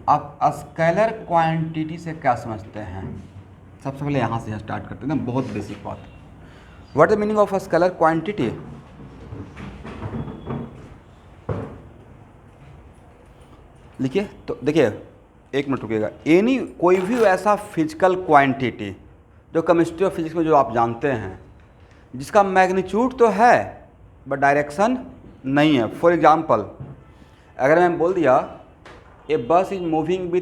आप scalar quantity से क्या समझते हैं? सबसे पहले यहाँ से स्टार्ट करते हैं ना, बहुत बेसिक बात। What the meaning of scalar quantity? लिखिए। तो देखिए, एक मिनट रुकिएगा। एनी कोई भी ऐसा फिजिकल क्वांटिटी जो केमिस्ट्री और फिजिक्स में जो आप जानते हैं, जिसका मैग्नीट्यूड तो है बट डायरेक्शन नहीं है। फॉर एग्जांपल, अगर मैं बोल दिया ए बस is moving with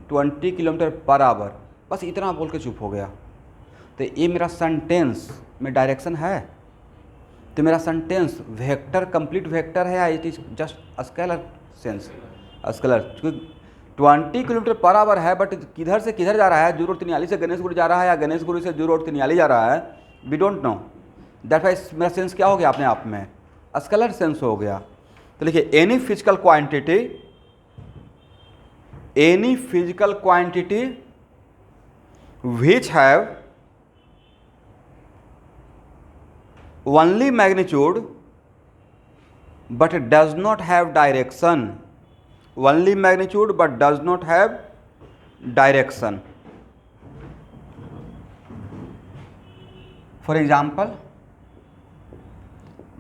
20 kilometre per hour, बस इतना बोल के चुप हो गया, तो ये मेरा सेंटेंस में डायरेक्शन है? तो मेरा सेंटेंस वेक्टर, कंप्लीट वेक्टर है या it is just scalar sense? Scalar. 20 kilometre per hour है बट किधर से किधर जा रहा है? जू रोड तिनियाली से गणेशगुरी जा रहा है या गणेशगुरी से जू रोड तिनियाली जा रहा है? We don't know. That wise मेरा सेंस क्या हो गया अपने आप में? स्केलर सेंस हो गया। तो लिखिए, any physical quantity which have only magnitude but does not have direction. Only magnitude but does not have direction. For example,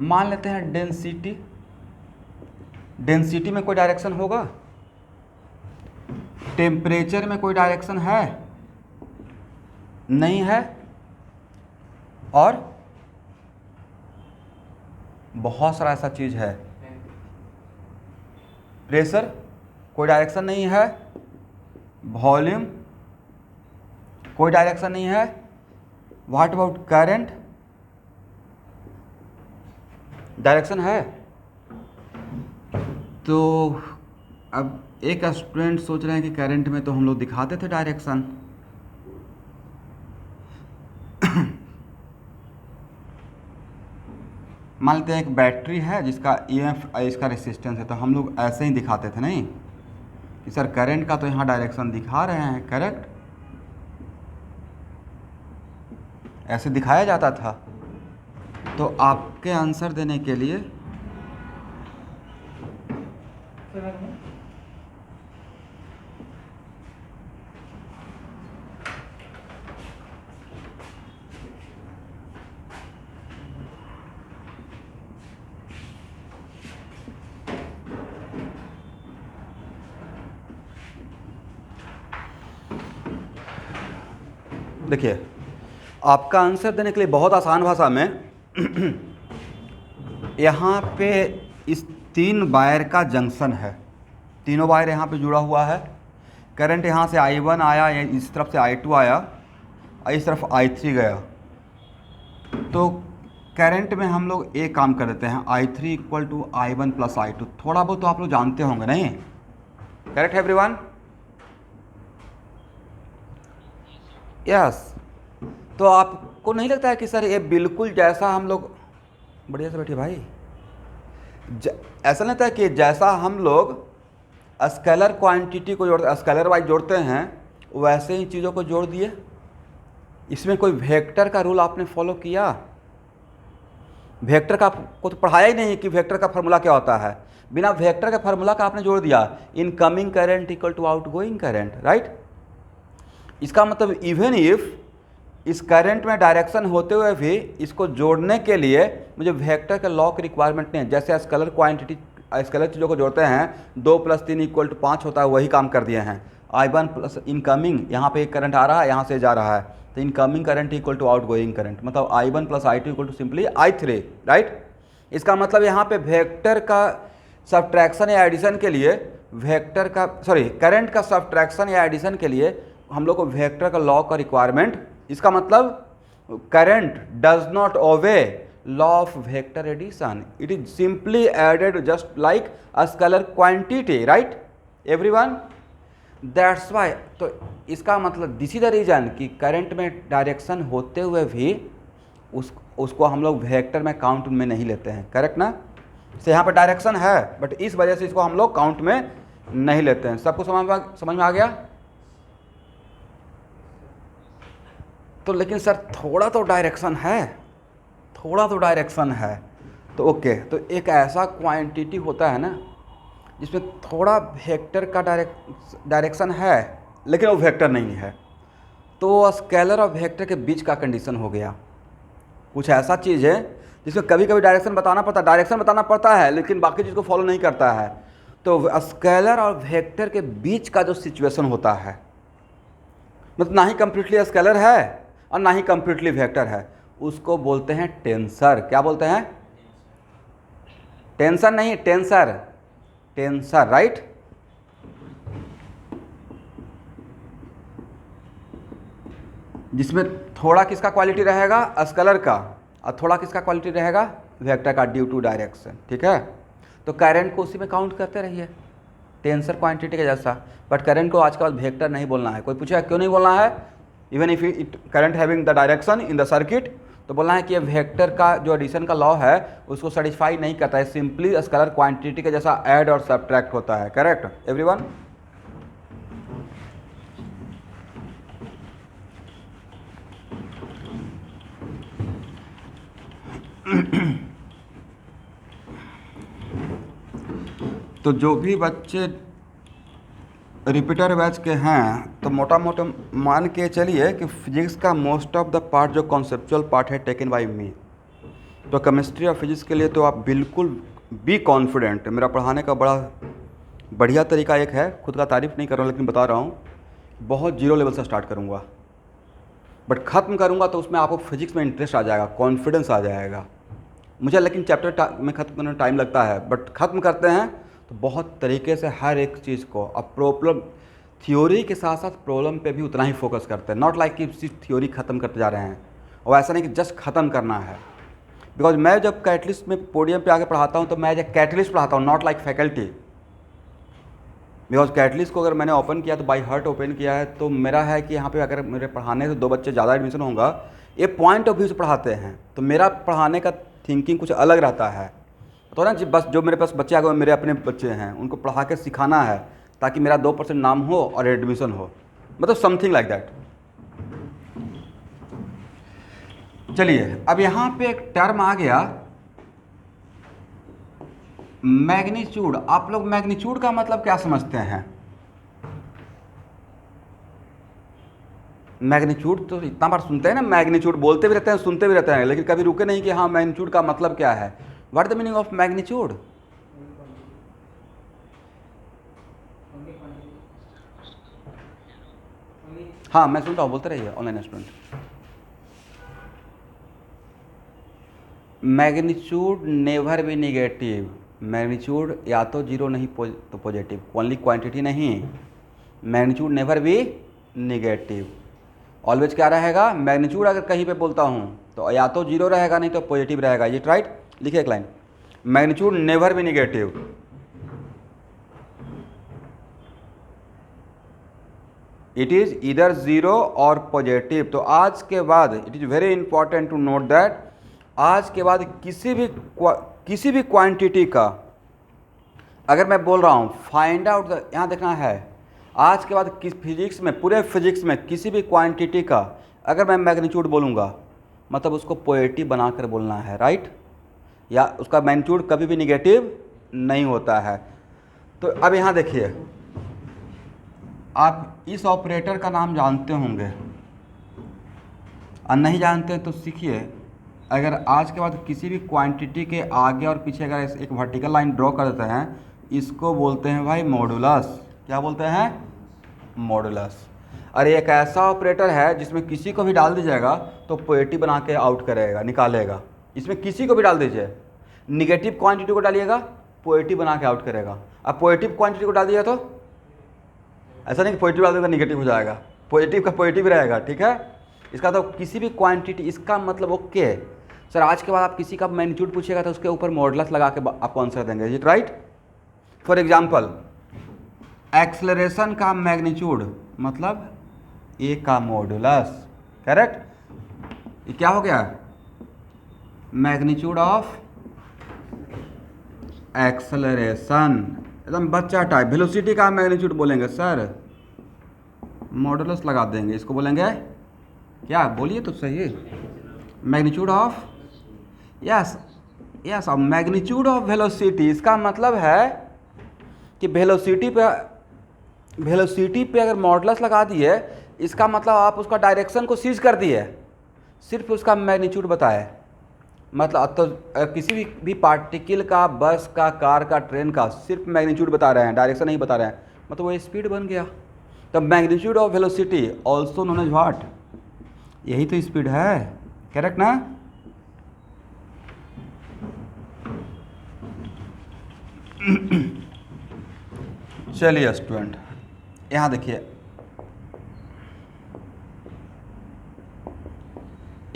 मान लेते हैं डेंसिटी। डेंसिटी में कोई डायरेक्शन होगा? टेम्परेचर में कोई डायरेक्शन है? नहीं है। और बहुत सारा ऐसा चीज़ है। प्रेशर कोई डायरेक्शन नहीं है। वॉल्यूम कोई डायरेक्शन नहीं है। What about current? डायरेक्शन है। तो अब एक स्टूडेंट सोच रहे हैं कि करंट में तो हम लोग दिखाते थे डायरेक्शन। मान लेते हैं एक बैटरी है जिसका EMF इसका रेसिस्टेंस है, तो हम लोग ऐसे ही दिखाते थे नहीं कि सर करंट का तो यहाँ डायरेक्शन दिखा रहे हैं, करेक्ट? ऐसे दिखाया जाता था। तो आपके आंसर देने के लिए देखिए, आपका आंसर देने के लिए बहुत आसान भाषा में यहाँ पे इस 3 वायर का जंक्शन है। तीनों वायर यहाँ पे जुड़ा हुआ है। करंट यहाँ से I1 आया, इस तरफ से I2 आया और इस तरफ I3 गया। तो करंट में हम लोग एक काम कर देते हैं, I3 = I1 + I2। थोड़ा बहुत तो आप लोग जानते होंगे नहीं? Correct everyone? यस। तो आपको नहीं लगता है कि सर ये बिल्कुल जैसा हम लोग, बढ़िया से बैठिए भाई, ऐसा नहीं लगता है कि जैसा हम लोग स्केलर क्वांटिटी को जोड़ते, स्केलर वाइज जोड़ते हैं, वैसे ही चीज़ों को जोड़ दिए? इसमें कोई वेक्टर का रूल आपने फॉलो किया? वेक्टर का को तो पढ़ाया ही नहीं कि वेक्टर का फार्मूला क्या होता है। बिना वेक्टर का फार्मूला का आपने जोड़ दिया, incoming current = outgoing current, right? इसका मतलब इवन इफ इस करंट में डायरेक्शन होते हुए भी इसको जोड़ने के लिए मुझे वेक्टर के लॉ की रिक्वायरमेंट नहीं है। जैसे स्केलर क्वांटिटी, स्केलर चीज़ों को जोड़ते हैं, 2 + 3 = 5 होता है, वही काम कर दिए हैं। I1 प्लस इनकमिंग, यहाँ पे एक करंट आ रहा है, यहाँ से जा रहा है, तो इनकमिंग करंट = आउटगोइंग करंट, मतलब I1 + I2 = simply I3, right? इसका मतलब यहाँ पे वेक्टर का सब्ट्रैक्शन या एडिशन के लिए करंट का सब्ट्रैक्शन या एडिशन के लिए हम लोग को वेक्टर का लॉ का रिक्वायरमेंट। इसका मतलब current does not obey law of vector addition, it is simply added just like a scalar quantity, right everyone? That's why. तो इसका मतलब दिस इज द रीजन कि करंट में डायरेक्शन होते हुए भी उसको हम लोग वेक्टर में काउंट में नहीं लेते हैं, करेक्ट ना? से यहाँ पर डायरेक्शन है बट इस वजह से इसको हम लोग काउंट में नहीं लेते हैं। सबको समझ में आ गया? तो लेकिन सर थोड़ा तो डायरेक्शन है, तो ओके। तो एक ऐसा क्वांटिटी होता है ना जिसमें थोड़ा वेक्टर का डायरेक्शन है लेकिन वो वेक्टर नहीं है, तो स्केलर और वेक्टर के बीच का कंडीशन हो गया। कुछ ऐसा चीज़ है जिसमें कभी कभी डायरेक्शन बताना पड़ता है लेकिन बाकी चीज़ को फॉलो नहीं करता है। तो स्केलर और वेक्टर के बीच का जो सिचुएशन होता है, मतलब ना ही कंप्लीटली स्केलर है और ना ही कंप्लीटली वेक्टर है, उसको बोलते हैं टेंसर। क्या बोलते हैं? टेंशन नहीं, टेंसर, टेंसर, राइट। जिसमें थोड़ा किसका क्वालिटी रहेगा? स्केलर का, और थोड़ा किसका क्वालिटी रहेगा? वेक्टर का, ड्यू टू डायरेक्शन। ठीक है, तो करंट को उसी में काउंट करते रहिए, टेंसर क्वांटिटी के जैसा। बट करंट को आज के बाद वेक्टर नहीं बोलना है। कोई पूछेगा क्यों नहीं बोलना है? Even if it current having the direction in the circuit, तो बोलना है कि वेक्टर का जो एडिशन का लॉ है उसको सेटिस्फाई नहीं करता है, सिंपली स्केलर क्वांटिटी के जैसा ऐड और सब्ट्रैक्ट होता है। Correct everyone? तो जो भी बच्चे रिपीटर बैच के हैं तो मोटा मोटा मान के चलिए कि फिजिक्स का मोस्ट ऑफ द पार्ट जो कॉन्सेप्चुअल पार्ट है टेकन बाय मी। तो केमिस्ट्री और फिजिक्स के लिए तो आप बिल्कुल बी कॉन्फिडेंट। मेरा पढ़ाने का बड़ा बढ़िया तरीका एक है, खुद का तारीफ़ नहीं कर रहा हूँ लेकिन बता रहा हूँ, बहुत जीरो लेवल से स्टार्ट करूँगा, बट ख़त्म करूँगा तो उसमें आपको फिजिक्स में इंटरेस्ट आ जाएगा, कॉन्फिडेंस आ जाएगा। मुझे लेकिन चैप्टर में ख़त्म करने में टाइम लगता है, बट ख़त्म करते हैं तो बहुत तरीके से हर एक चीज़ को। अब प्रॉब्लम थ्योरी के साथ साथ प्रॉब्लम पे भी उतना ही फोकस करते हैं, नॉट लाइक कि सिर्फ थ्योरी ख़त्म करते जा रहे हैं। और ऐसा नहीं कि जस्ट ख़त्म करना है, बिकॉज मैं जब कैटलिस्ट में पोडियम पे आके पढ़ाता हूँ तो मैं एज ए कैटलिस्ट पढ़ाता हूँ, not like faculty. Because catalyst को अगर मैंने ओपन किया तो बाई हार्ट ओपन किया है, तो मेरा है कि यहाँ पे अगर मेरे पढ़ाने से 2 बच्चे ज़्यादा एडमिशन होगा, ये पॉइंट ऑफ व्यू से पढ़ाते हैं, तो मेरा पढ़ाने का थिंकिंग कुछ अलग रहता है। तो ना जी, बस जो मेरे पास बच्चे आ गए मेरे अपने बच्चे हैं, उनको पढ़ा के सिखाना है ताकि मेरा 2% नाम हो और एडमिशन हो, मतलब समथिंग लाइक दैट। चलिए, अब यहाँ पे एक टर्म आ गया मैग्नीट्यूड। आप लोग मैग्नीट्यूड का मतलब क्या समझते हैं? मैग्नीट्यूड तो इतना बार सुनते हैं ना, मैग्नीट्यूड बोलते भी रहते हैं, सुनते भी रहते हैं, लेकिन कभी रुके नहीं कि हाँ मैग्नीट्यूड का मतलब क्या है। What the meaning of magnitude? हाँ मैं सुन रहा हूँ, बोलते रहिए online student. Magnitude never be negative. Magnitude या तो जीरो नहीं तो पॉजिटिव, ओनली क्वांटिटी नहीं। Magnitude never be negative, always क्या रहेगा? मैग्नीट्यूड अगर कहीं पे बोलता हूँ तो या तो जीरो रहेगा नहीं तो पॉजिटिव रहेगा। ये राइट? लिखिए एक line, magnitude never be negative. It is either zero और पॉजिटिव। तो आज के बाद it is very important to note that आज के बाद किसी भी क्वांटिटी का अगर मैं बोल रहा हूँ फाइंड आउट, यहाँ देखना है, आज के बाद किस फिजिक्स में, पूरे फिजिक्स में किसी भी क्वांटिटी का अगर मैं मैग्नीट्यूड बोलूँगा मतलब उसको पॉजिटिव बनाकर बोलना है, राइट? या उसका मैग्नीट्यूड कभी भी निगेटिव नहीं होता है। तो अब यहाँ देखिए, आप इस ऑपरेटर का नाम जानते होंगे और नहीं जानते तो सीखिए। अगर आज के बाद किसी भी क्वांटिटी के आगे और पीछे अगर एक वर्टिकल लाइन ड्रॉ कर देते हैं, इसको बोलते हैं भाई मॉडुलस। क्या बोलते हैं? मॉडुलस। और एक ऐसा ऑपरेटर है जिसमें किसी को भी डाल दीजिएगा तो पॉजिटिव बना के आउट करेगा, निकालेगा। इसमें किसी को भी डाल दीजिए, निगेटिव क्वांटिटी को डालिएगा पॉजिटिव बना के आउट करेगा। अब पॉजिटिव क्वांटिटी को डाल दिया तो ऐसा नहीं कि पॉजिटिव डाल देगा निगेटिव हो जाएगा, पॉजिटिव का पॉजिटिव रहेगा। ठीक है, इसका तो किसी भी क्वांटिटी, इसका मतलब ओके सर आज के बाद आप किसी का मैग्नीट्यूड पूछेगा तो उसके ऊपर मॉडुलस लगा के आपको आंसर देंगे, is it right? For example acceleration का मैग्नीट्यूड मतलब ए का मॉडुलस, करेक्ट? ये क्या हो गया? मैग्नीट्यूड ऑफ एक्सेलरेशन, एकदम बच्चा टाइप। वेलोसिटी का मैग्नीट्यूड बोलेंगे सर मॉडुलस लगा देंगे, इसको बोलेंगे क्या? बोलिए तो सही। Magnitude of, yes yes, magnitude of velocity, इसका मतलब है कि वेलोसिटी पे अगर मॉडुलस लगा दिए, इसका मतलब आप उसका डायरेक्शन को सीज कर दिए, सिर्फ उसका मैग्नीट्यूड बताए। मतलब तो किसी भी पार्टिकल का, बस का, कार का, ट्रेन का सिर्फ मैग्नीट्यूड बता रहे हैं, डायरेक्शन नहीं बता रहे हैं, मतलब वो स्पीड बन गया। तो magnitude of velocity also known as what, यही तो स्पीड है, करेक्ट ना। चलिए स्टूडेंट, यहाँ देखिए,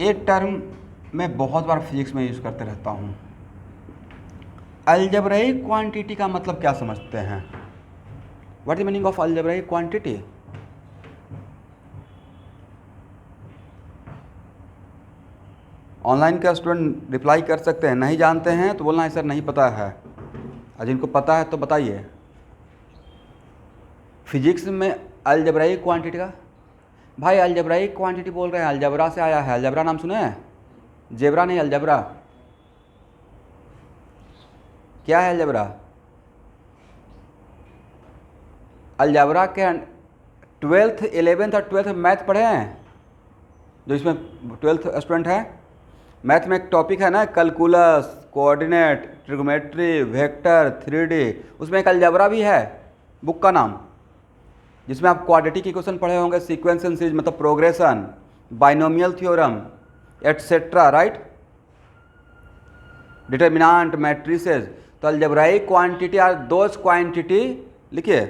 एक टर्म मैं बहुत बार फिजिक्स में यूज़ करते रहता हूँ। अलजेब्राइक क्वांटिटी का मतलब क्या समझते हैं? What is meaning of algebraic quantity? Online का स्टूडेंट रिप्लाई कर सकते हैं, नहीं जानते हैं तो बोलना है सर नहीं पता है, और जिनको पता है तो बताइए। फिजिक्स में अलजेब्राइक क्वांटिटी का, भाई अलजेब्राइक क्वांटिटी बोल रहे हैं, अलजबरा से आया है। अलजबरा नाम सुने हैं? जेबरा नहीं, अलजबरा। क्या है अलजबरा? अलजबरा के 12th 11th और 12th मैथ पढ़े हैं? जो इसमें 12th स्टूडेंट है, मैथ में एक टॉपिक है ना, calculus, coordinate, trigonometry, vector, 3D, उसमें एक अलजबरा भी है, बुक का नाम, जिसमें आप क्वाड्रेटिक इक्वेशन पढ़े होंगे, सीक्वेंस एंड सीरीज मतलब progression, binomial theorem etcetera, right, determinant, matrices. तो algebraic quantity are those quantity, लिखिए,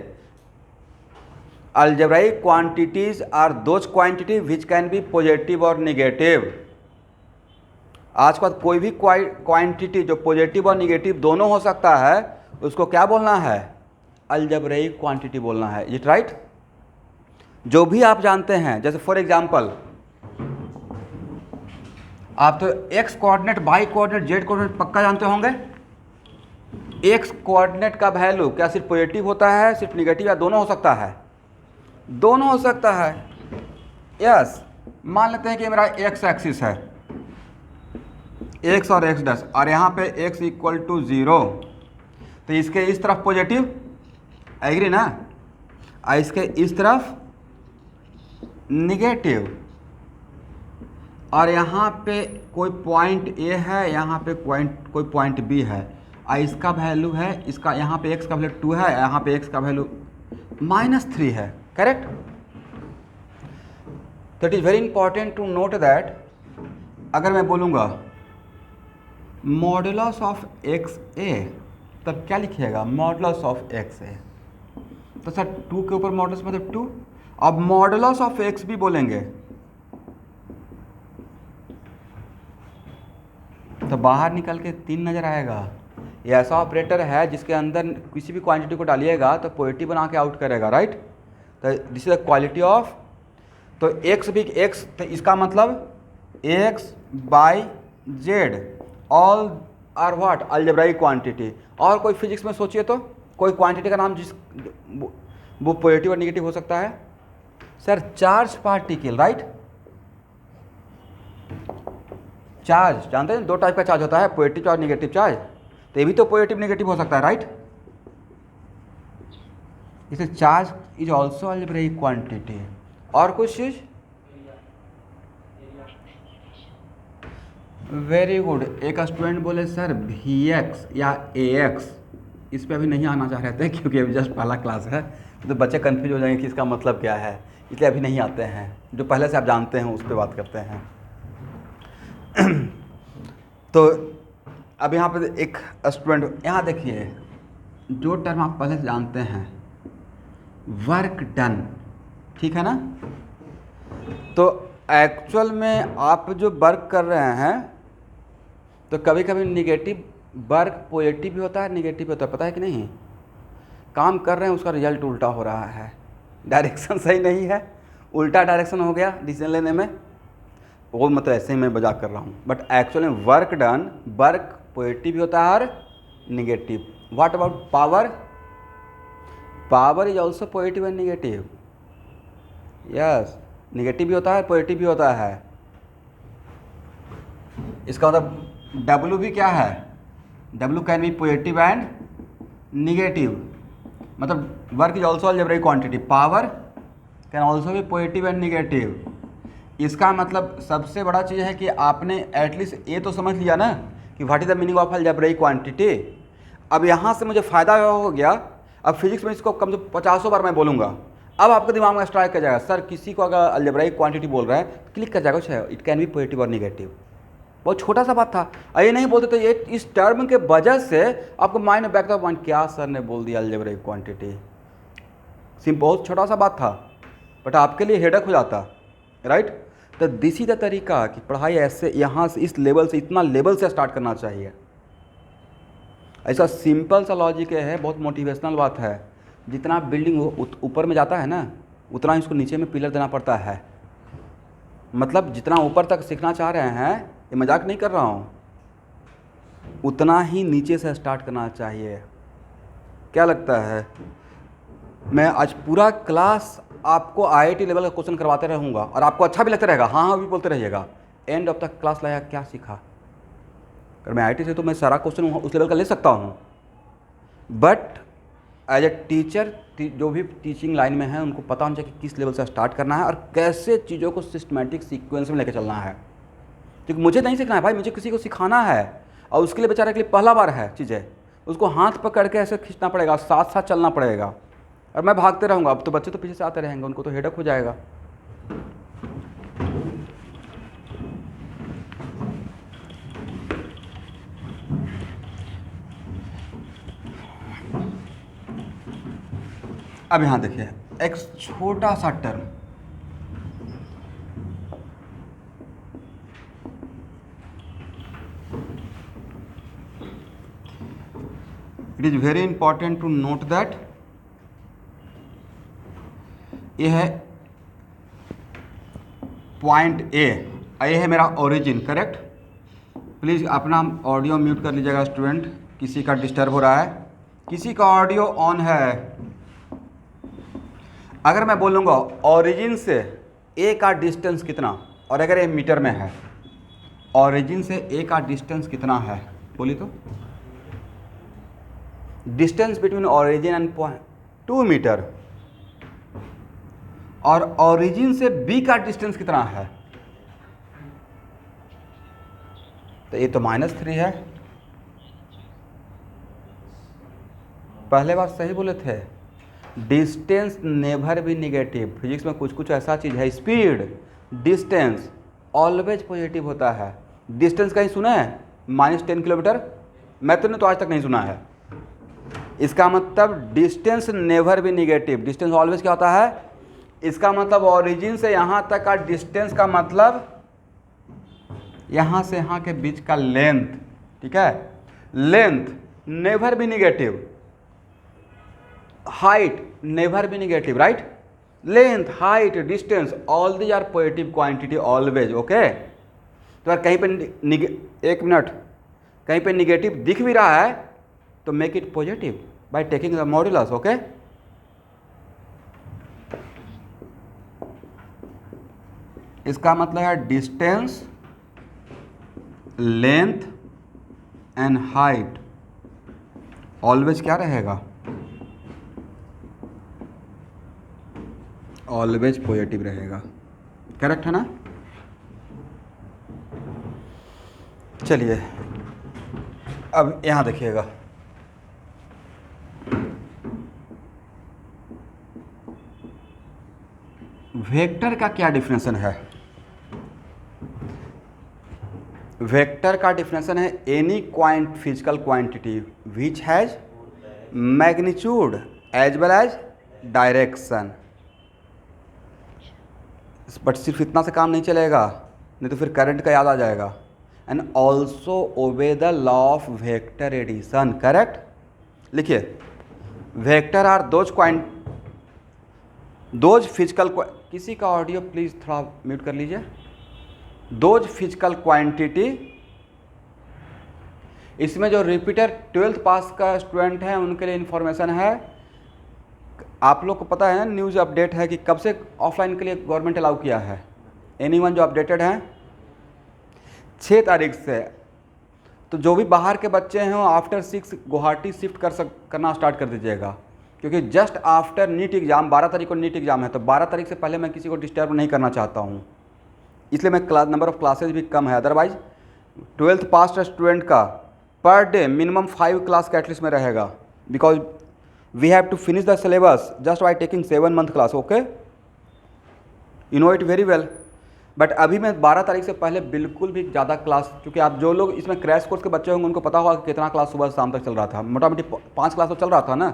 algebraic quantities are those quantity which can be positive और निगेटिव। आज के बाद कोई भी क्वांटिटी जो पॉजिटिव और निगेटिव दोनों हो सकता है, उसको क्या बोलना है? अलजेब्राइक क्वांटिटी बोलना है। It right? जो भी आप जानते हैं, जैसे फॉर एग्जांपल आप तो x coordinate, y coordinate, z coordinate पक्का जानते होंगे। एक्स कोऑर्डिनेट का वैल्यू क्या सिर्फ पॉजिटिव होता है, सिर्फ निगेटिव, या दोनों हो सकता है? दोनों हो सकता है। यस, मान लेते हैं कि मेरा एक्स एक्सिस है, एक्स और एक्स डैश, और यहाँ पे एक्स इक्वल टू 0, तो इसके इस तरफ पॉजिटिव, एग्री ना, और इसके इस तरफ निगेटिव, और यहाँ पे कोई पॉइंट ए है, यहाँ पे कोई पॉइंट बी है, और इसका वैल्यू है, इसका यहाँ पे एक्स का वैल्यू 2 है, यहाँ पे एक्स का वैल्यू -3 है, करेक्ट। तो it is very important to note that, अगर मैं बोलूँगा मॉडुलस ऑफ एक्स ए, तब क्या लिखिएगा? मॉडुलस ऑफ एक्स ए। तो सर 2 के ऊपर मॉडुलस मतलब 2। अब मॉडुलस ऑफ एक्स भी बोलेंगे तो बाहर निकल के 3 नज़र आएगा। ये ऐसा ऑपरेटर है जिसके अंदर किसी भी क्वांटिटी को डालिएगा तो पॉजिटिव बना के आउट करेगा, राइट। तो this is the quality of, तो एक्स भी एक्स, तो इसका मतलब x by z all are what? Algebraic quantity. और कोई फिजिक्स में सोचिए तो कोई क्वांटिटी का नाम जिस वो पॉजिटिव और निगेटिव हो सकता है? Sir charge particle, right. Charge जानते हैं, 2 टाइप का चार्ज होता है, पॉजिटिव और निगेटिव चार्ज, तो ये भी तो पॉजिटिव निगेटिव हो सकता है, राइट। इसे charge is also algebraic quantity. और कुछ चीज? Very good. एक स्टूडेंट बोले सर Vx या Ax, इस पे अभी नहीं आना चाह रहे थे क्योंकि अभी जस्ट पहला क्लास है, तो बच्चे कंफ्यूज हो जाएंगे कि इसका मतलब क्या है, इसलिए अभी नहीं आते हैं। जो पहले से आप जानते हैं उस पर बात करते हैं। तो अब यहाँ पे एक स्टूडेंट, यहाँ देखिए, जो टर्म आप पहले से जानते हैं, वर्क डन, ठीक है ना। तो एक्चुअल में आप जो वर्क कर रहे हैं, तो कभी कभी निगेटिव वर्क पॉजिटिव भी होता है, निगेटिव भी होता है, पता है कि नहीं। काम कर रहे हैं, उसका रिजल्ट उल्टा हो रहा है, डायरेक्शन सही नहीं है, उल्टा डायरेक्शन हो गया डिसीजन लेने में। वो मतलब ऐसे ही मैं मजाक कर रहा हूँ, but actually work done, work positive भी होता है और negative. What about power? Power is also positive and negative. Yes, negative भी होता है, पॉजिटिव भी होता है। इसका मतलब W भी क्या है? W can be positive and negative. मतलब work is also algebric quantity, power can also भी पॉजिटिव एंड निगेटिव। इसका मतलब सबसे बड़ा चीज़ है कि आपने एटलीस्ट ये तो समझ लिया ना कि what is the meaning of algebraic quantity. अब यहाँ से मुझे फ़ायदा हो गया, अब फिजिक्स में इसको कम से 50 बार मैं बोलूँगा, अब आपके दिमाग में स्ट्राइक कर जाएगा, सर किसी को अगर अलजेब्रिक क्वांटिटी बोल रहा है तो क्लिक कर जाएगा, अच्छा इट कैन बी पॉजिटिव और निगेटिव। बहुत छोटा सा बात था, ये नहीं बोलते तो ये इस टर्म के वजह से आपको माइंड में बैक द पॉइंट, क्या सर ने बोल दिया अलजेब्रिक क्वांटिटी। बहुत छोटा सा बात था बट आपके लिए हेडक हो जाता, राइट। तो दिस इज द तरीका कि पढ़ाई ऐसे यहाँ से इस लेवल से इतना लेवल से स्टार्ट करना चाहिए। ऐसा सिंपल सा लॉजिक है, बहुत मोटिवेशनल बात है। जितना बिल्डिंग ऊपर में जाता है ना उतना ही उसको नीचे में पिलर देना पड़ता है। मतलब जितना ऊपर तक सीखना चाह रहे हैं, ये मजाक नहीं कर रहा हूँ, उतना ही नीचे से स्टार्ट करना चाहिए। क्या लगता है? मैं आज पूरा क्लास आपको आईआईटी लेवल का क्वेश्चन करवाते रहूँगा और आपको अच्छा भी लगता रहेगा, हाँ हाँ भी बोलते रहिएगा। एंड ऑफ द क्लास लाया क्या सीखा? अगर मैं आईआईटी से तो मैं सारा क्वेश्चन उस लेवल का ले सकता हूँ, बट एज ए टीचर जो भी टीचिंग लाइन में है उनको पता होना चाहिए कि किस लेवल से स्टार्ट करना है और कैसे चीज़ों को सिस्टमेटिक सीक्वेंस में लेकर चलना है। क्योंकि मुझे नहीं सीखना है भाई, मुझे किसी को सिखाना है और उसके लिए बेचारे के लिए पहला बार है चीज़ें, उसको हाथ पकड़ के ऐसे खींचना पड़ेगा, साथ साथ चलना पड़ेगा और मैं भागते रहूँगा। अब तो बच्चे तो पीछे से आते रहेंगे, उनको तो हेडक हो जाएगा। अब यहाँ देखिए एक छोटा सा term, it is very important to note that ये है पॉइंट ए, ये है मेरा ओरिजिन, करेक्ट। प्लीज़ अपना ऑडियो म्यूट कर लीजिएगा स्टूडेंट, किसी का डिस्टर्ब हो रहा है, किसी का ऑडियो ऑन है। अगर मैं बोलूँगा ओरिजिन से ए का डिस्टेंस कितना, और अगर ये मीटर में है, ओरिजिन से ए का डिस्टेंस कितना है बोली तो? Distance between origin and point 2 metre, और ओरिजिन से बी का डिस्टेंस कितना है? तो ये तो -3 है। पहले बार सही बोले थे, distance never be negative. Physics में कुछ कुछ ऐसा चीज़ है, स्पीड डिस्टेंस ऑलवेज पॉजिटिव होता है। डिस्टेंस कहीं सुना है? -10 किलोमीटर, मैं तो आज तक नहीं सुना है। इसका मतलब distance never be negative, distance always क्या होता है? इसका मतलब ओरिजिन से यहाँ तक का डिस्टेंस का मतलब यहाँ से यहाँ के बीच का लेंथ, ठीक है। Length never be negative, height never be negative, right. Length, height, distance all these are positive quantity always, okay. तो अगर कहीं पे एक मिनट, कहीं पे निगेटिव दिख भी रहा है तो make it positive by taking the modulus, okay. इसका मतलब है distance, length and height always क्या रहेगा? ऑलवेज पॉजिटिव रहेगा, करेक्ट है ना। चलिए अब यहाँ देखिएगा, वेक्टर का क्या डिफिनेशन है? वेक्टर का डिफिनेशन है any physical quantity which has magnitude as well as direction. But सिर्फ इतना से काम नहीं चलेगा, नहीं तो फिर करंट का याद आ जाएगा। And also obey the law of vector addition, correct. लिखिए, वेक्टर आर दोज फिजिकल, किसी का ऑडियो प्लीज़ थोड़ा म्यूट कर लीजिए। दोज फिजिकल क्वांटिटी, इसमें जो रिपीटर 12th पास का स्टूडेंट है उनके लिए इन्फॉर्मेशन है। आप लोग को पता है न्यूज़ अपडेट है कि कब से ऑफलाइन के लिए गवर्नमेंट अलाउ किया है? एनीवन जो अपडेटेड हैं 6 तारीख से। तो जो भी बाहर के बच्चे हैं वो आफ्टर 6 गुवाहाटी शिफ्ट करना स्टार्ट कर दीजिएगा। क्योंकि जस्ट आफ्टर नीट एग्ज़ाम 12 तारीख को नीट एग्ज़ाम है, तो 12 तारीख से पहले मैं किसी को डिस्टर्ब नहीं करना चाहता हूँ, इसलिए मैं नंबर ऑफ़ क्लासेज भी कम है। अदरवाइज 12th पास स्टूडेंट का पर डे मिनिमम 5 क्लास का एटलीस्ट में रहेगा, because we have to finish the syllabus just by taking 7 month class. Okay, you know it very well. But अभी मैं 12 तारीख से पहले बिल्कुल भी ज़्यादा क्लास, क्योंकि आप जो लोग इसमें क्रैश कोर्स के बच्चे होंगे उनको पता होगा कि कितना क्लास सुबह शाम तक चल रहा था, मोटा मोटी 5 क्लास तो चल रहा था ना,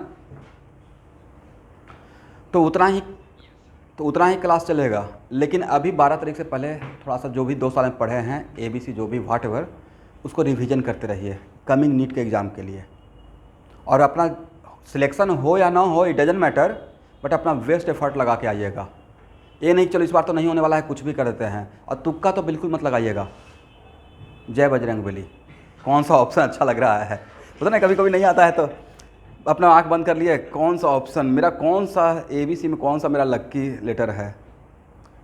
तो उतना ही क्लास चलेगा। लेकिन अभी 12 तारीख से पहले थोड़ा सा जो भी 2 साल में पढ़े हैं ABC जो भी व्हाट एवर, उसको रिवीजन करते रहिए कमिंग नीट के एग्ज़ाम के लिए। और अपना सिलेक्शन हो या ना हो इट डजंट मैटर, बट अपना बेस्ट एफर्ट लगा के आइएगा। ये नहीं चलो इस बार तो नहीं होने वाला है, कुछ भी कर देते हैं, और तुक्का तो बिल्कुल मत लगाइएगा। जय बजरंगबली। कौन सा ऑप्शन अच्छा लग रहा है पता नहीं, कभी कभी नहीं आता है तो अपना आँख बंद कर लिए, कौन सा ऑप्शन मेरा, कौन सा ABC में कौन सा मेरा लक्की लेटर है।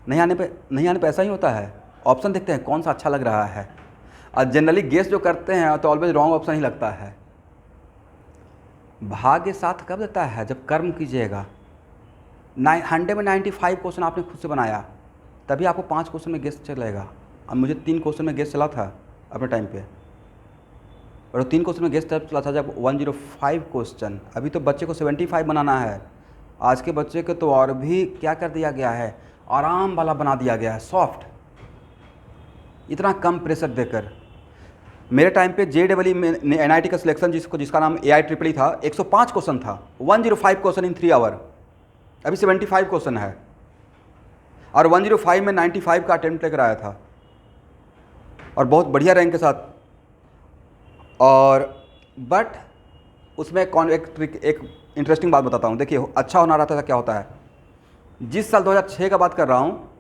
नहीं आने पे ऐसा ही होता है, ऑप्शन देखते हैं कौन सा अच्छा लग रहा है, और जनरली गेस जो करते हैं तो ऑलवेज रॉन्ग ऑप्शन ही लगता है। भाग्य साथ कब देता है, जब कर्म कीजिएगा। 100 में 95 क्वेश्चन आपने खुद से बनाया, तभी आपको 5 क्वेश्चन में गेस चलेगा। अब मुझे 3 क्वेश्चन में गेस चला था अपने टाइम पे, और 3 क्वेश्चन में गेस तब चला था जब 105 क्वेश्चन। अभी तो बच्चे को 75 बनाना है। आज के बच्चे को तो और भी क्या कर दिया गया है, आराम वाला बना दिया गया है, सॉफ्ट, इतना कम प्रेशर देकर। मेरे टाइम पे JEE में NIT का सिलेक्शन जिसका नाम AIEEE था, 105 क्वेश्चन था, 105 क्वेश्चन इन 3 आवर। अभी 75 क्वेश्चन है, और 105 में 95 का अटेम्प्ट लेकर आया था, और बहुत बढ़िया रैंक के साथ। और बट उसमें एक इंटरेस्टिंग बात बताता हूँ। देखिए, अच्छा होना रहता था क्या होता है, जिस साल 2006 का बात कर रहा हूँ,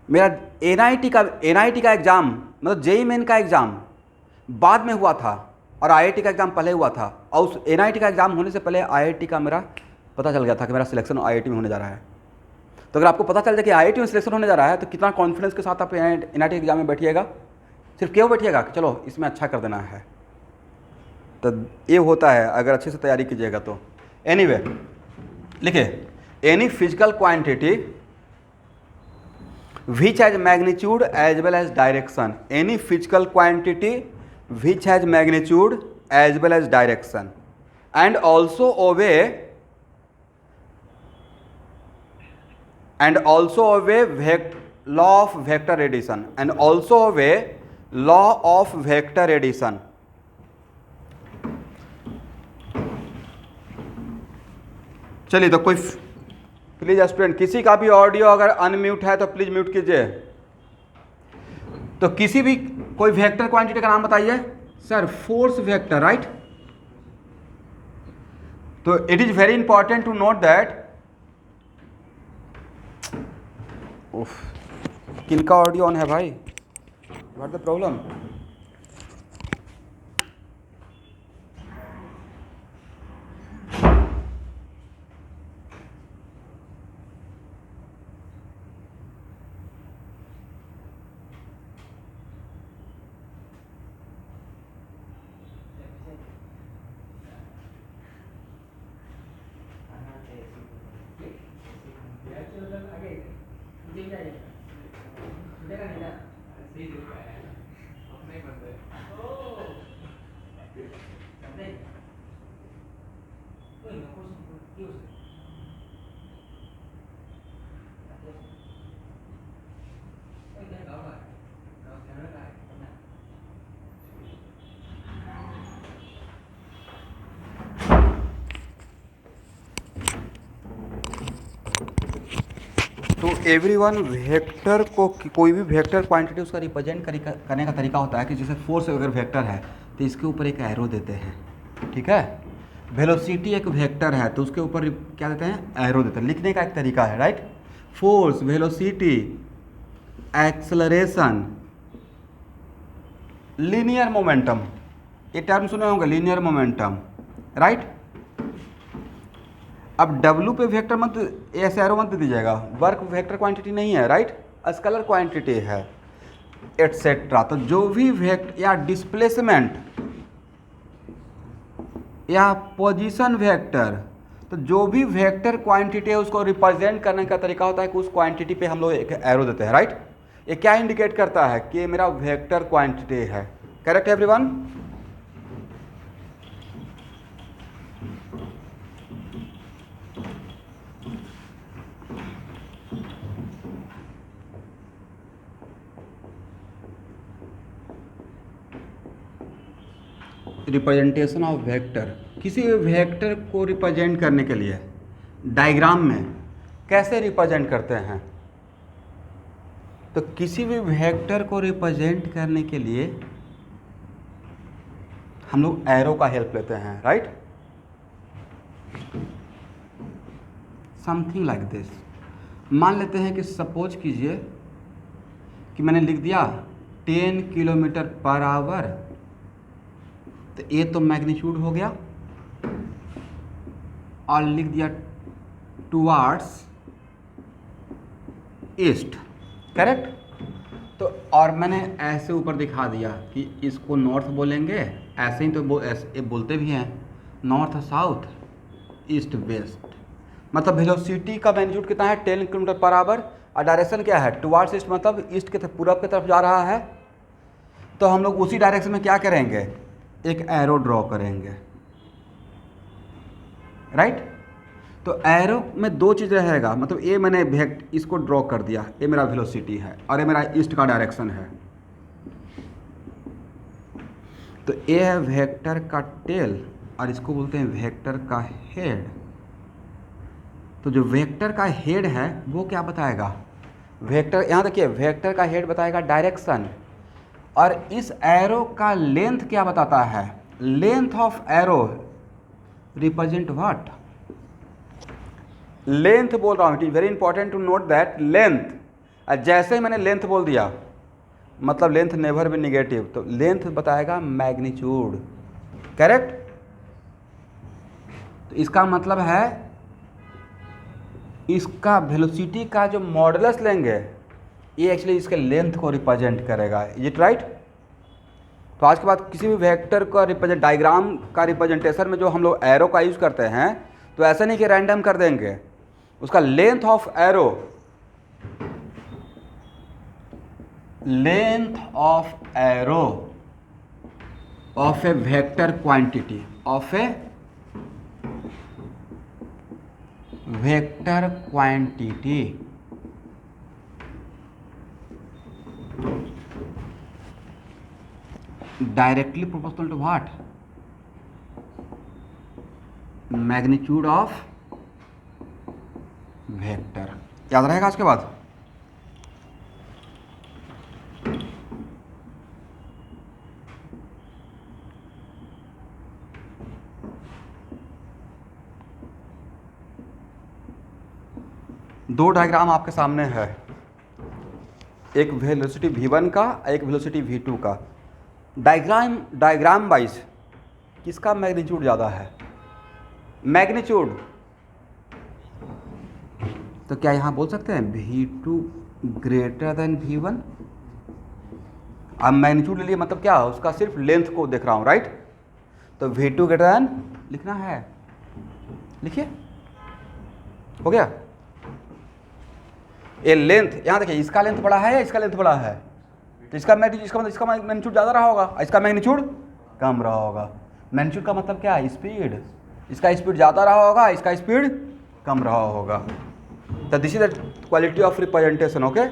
मेरा NIT का एग्ज़ाम, मतलब JEE मेन का एग्ज़ाम बाद में हुआ था, और IIT का एग्ज़ाम पहले हुआ था। और उस NIT का एग्ज़ाम होने से पहले IIT का मेरा पता चल गया था कि मेरा सिलेक्शन IIT में होने जा रहा है। तो अगर आपको पता चल जाए कि IIT में सिलेक्शन होने जा रहा है, तो कितना कॉन्फिडेंस के साथ आप NIT एग्ज़ाम में बैठिएगा। सिर्फ क्यों बैठिएगा कि चलो इसमें अच्छा कर देना है। तो ये होता है अगर अच्छे से तैयारी कीजिएगा तो। एनीवे, लिखिए, any physical quantity which has magnitude as well as direction, any physical quantity which has magnitude as well as direction, and also obey law of vector addition, and also obey law of vector addition. चलिए, तो कोई please student, किसी का भी audio अगर unmute है तो please mute कीजिए। तो किसी भी कोई वेक्टर क्वांटिटी का नाम बताइए। Sir, force vector, right. तो it is very important to note that, किनका ऑडियो ऑन है भाई, व्हाट द प्रॉब्लम। तो एवरीवन, वेक्टर को कोई भी वेक्टर क्वांटिटी उसका रिप्रेजेंट करने का तरीका होता है कि जैसे फोर्स अगर वेक्टर है तो इसके ऊपर एक एरो देते हैं, ठीक है। वेलोसिटी एक वेक्टर है तो उसके ऊपर क्या देते हैं, एरो देते हैं। लिखने का एक तरीका है, right. Force, velocity, acceleration, linear momentum, ये टर्म सुने होंगे, लीनियर मोमेंटम, राइट। अब W पे वेक्टर मत, ऐसे एरो मत दीजिएगा, वर्क वेक्टर क्वांटिटी नहीं है, राइट, स्केलर क्वांटिटी है, एटसेट्रा। तो जो भी वेक्टर या डिस्प्लेसमेंट या पोजीशन वेक्टर, तो जो भी वेक्टर क्वांटिटी है उसको रिप्रेजेंट करने का तरीका होता है कि उस क्वांटिटी पे हम लोग एक एरो देते हैं, राइट। ये क्या इंडिकेट करता है कि मेरा वेक्टर क्वांटिटी है। Correct everyone. Representation of vector, किसी भी वेक्टर को रिप्रेजेंट करने के लिए डायग्राम में कैसे रिप्रेजेंट करते हैं। तो किसी भी वेक्टर को रिप्रेजेंट करने के लिए हम लोग एरो का हेल्प लेते हैं, राइट। Something like this. मान लेते हैं कि सपोज कीजिए कि मैंने लिख दिया 10 किलोमीटर पर आवर, तो ये तो मैग्नीट्यूड हो गया, और लिख दिया टुवार्ड्स ईस्ट, करेक्ट। तो और मैंने ऐसे ऊपर दिखा दिया कि इसको नॉर्थ बोलेंगे, ऐसे ही तो ऐसे बोलते भी हैं, नॉर्थ साउथ ईस्ट वेस्ट। मतलब वेलोसिटी का मैग्नीट्यूड कितना है, 10 किलोमीटर पर आवर, और डायरेक्शन क्या है, टुवार्ड्स ईस्ट, मतलब ईस्ट के पूरब की तरफ जा रहा है। तो हम लोग उसी डायरेक्शन में क्या करेंगे, एक एरो ड्रॉ करेंगे, राइट। तो एरो में दो चीज़ रहेगा, मतलब ये मैंने इसको ड्रॉ कर दिया, ये मेरा वेलोसिटी है और ये मेरा ईस्ट का डायरेक्शन है। तो ये है वेक्टर का टेल और इसको बोलते हैं वेक्टर का हेड। तो जो वेक्टर का हेड है वो क्या बताएगा, वेक्टर, यहाँ देखिए, वेक्टर का हेड बताएगा डायरेक्शन, और इस एरो का लेंथ क्या बताता है, length of arrow represent what, length बोल रहा हूँ। It is very important to note that length, जैसे ही मैंने लेंथ बोल दिया मतलब लेंथ नेवर बी निगेटिव, तो लेंथ बताएगा मैग्नीट्यूड, करेक्ट। तो इसका मतलब है इसका वेलोसिटी का जो मॉडुलस लेंगे ये एक्चुअली इसके लेंथ को रिप्रेजेंट करेगा। Is it right. तो आज के बाद किसी भी वेक्टर का रिप्रेजेंट, डायग्राम का रिप्रेजेंटेशन में जो हम लोग एरो का यूज़ करते हैं, तो ऐसा नहीं कि रैंडम कर देंगे, उसका length of arrow, length of arrow of a vector quantity, of a vector quantity directly proportional to what, magnitude of vector. याद रहेगा उसके बाद। दो डायग्राम आपके सामने है, एक वेलोसिटी v1 का, एक वेलोसिटी v2 का। डायग्राम वाइज किसका मैग्नीट्यूड ज़्यादा है, मैग्नीट्यूड। तो क्या यहाँ बोल सकते हैं v2 ग्रेटर देन v1। अब मैग्नीट्यूड ले लिए मतलब क्या, उसका सिर्फ लेंथ को देख रहा हूँ, राइट। तो v2 ग्रेटर देन लिखना है, लिखिए, हो गया। ये लेंथ, यहाँ देखिए, इसका लेंथ बड़ा है या इसका लेंथ बड़ा है, तो इसका मैग्नीट्यूड ज़्यादा रहा होगा, इसका मैग्नीट्यूड कम रहा होगा। मैग्नीट्यूड का मतलब क्या है, स्पीड। इसका स्पीड ज़्यादा रहा होगा, इसका स्पीड कम रहा होगा। तो this is the quality of representation, okay.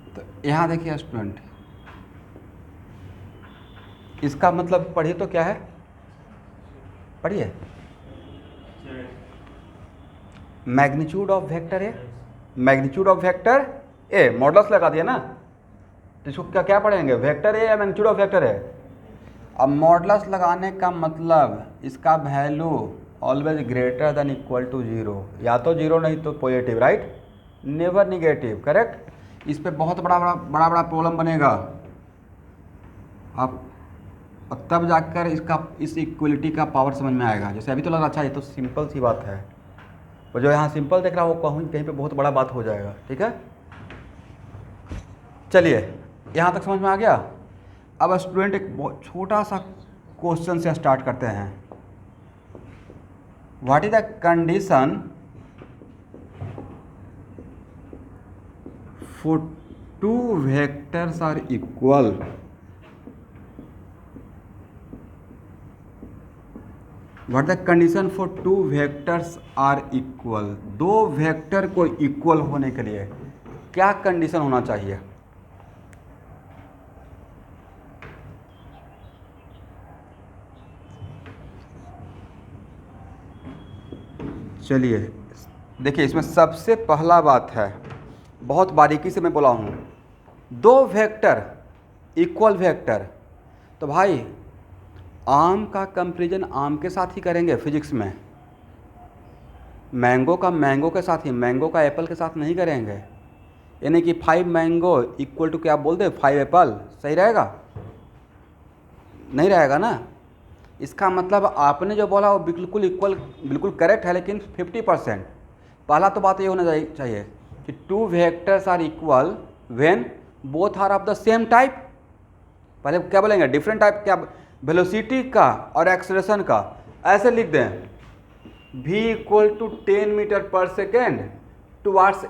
तो यहाँ देखिए स्टूडेंट, इसका मतलब पढ़िए तो क्या है, पढ़िए, magnitude of vector A, magnitude of vector A, models लगा दिया ना, तो इसको क्या क्या पढ़ेंगे, वेक्टर ए या मैग्नीट्यूड ऑफ वेक्टर ए। अब मॉडल्स लगाने का मतलब इसका value always greater than equal to 0, या तो 0 नहीं तो positive, right, never negative, correct. इस पे बहुत बड़ा प्रॉब्लम बनेगा। आप और तब जाकर इस इक्वलिटी का पावर समझ में आएगा। जैसे अभी तो लग रहा अच्छा ये तो सिंपल सी बात है, और जो यहाँ सिंपल देख रहा है वो कहीं पे बहुत बड़ा बात हो जाएगा। ठीक है, चलिए यहाँ तक समझ में आ गया। अब स्टूडेंट एक बहुत छोटा सा क्वेश्चन से स्टार्ट करते हैं। What is the condition for two vectors are equal? What the condition for two vectors are equal? दो वेक्टर को इक्वल होने के लिए क्या कंडीशन होना चाहिए? चलिए देखिए, इसमें सबसे पहला बात है, बहुत बारीकी से मैं बोला हूँ, दो वेक्टर इक्वल वेक्टर, तो भाई आम का कंपैरिजन आम के साथ ही करेंगे फिजिक्स में, मैंगो का मैंगो के साथ ही, मैंगो का एप्पल के साथ नहीं करेंगे। यानी कि 5 मैंगो इक्वल टू क्या बोल दे 5 एप्पल, सही रहेगा? नहीं रहेगा ना। इसका मतलब आपने जो बोला वो बिल्कुल इक्वल, बिल्कुल करेक्ट है, लेकिन 50%। पहला तो बात ये होना चाहिए कि two vectors are equal when both are of the same type. पहले क्या बोलेंगे? डिफरेंट टाइप, क्या वेलोसिटी का और एक्सेलरेशन का। ऐसे लिख दें v equal to 10 metre per second towards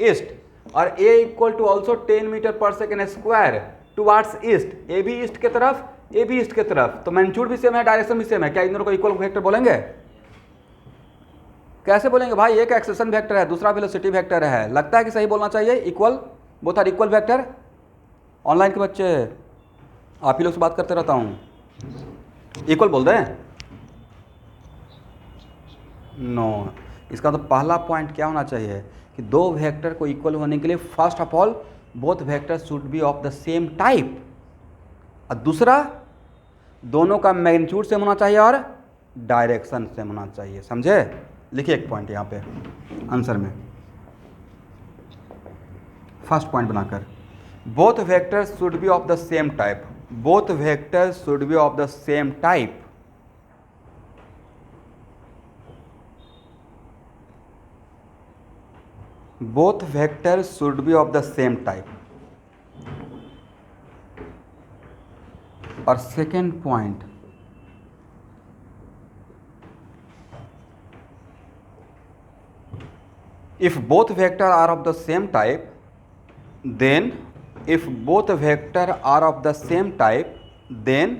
east, और a equal to also 10 metre per second square towards east. A भी ईस्ट के तरफ, ए भी ईस्ट के तरफ, तो मैग्नीट्यूड भी सेम है, डायरेक्शन भी सेम है। क्या इन दोनों को इक्वल वेक्टर बोलेंगे? कैसे बोलेंगे भाई? एक एक्सेलरेशन वेक्टर है, दूसरा वेलोसिटी वेक्टर है। लगता है कि सही बोलना चाहिए, equal, both are equal vector. Online के बच्चे, आप ही लोग से बात करते रहता हूँ, इक्वल बोल दें? नो। इसका तो पहला पॉइंट क्या होना चाहिए कि दो वेक्टर को इक्वल होने के लिए first of all both vector should be of the same type, और दूसरा दोनों का मैग्नीट्यूड सेम होना चाहिए और डायरेक्शन सेम होना चाहिए। समझे? लिखिए एक पॉइंट यहाँ पे आंसर में, फर्स्ट पॉइंट बनाकर, both vectors should be of the same type, both vectors should be of the same type. Both vectors should be of the same type. और second point, if both vector are of the same type, then if both vector are of the same type, then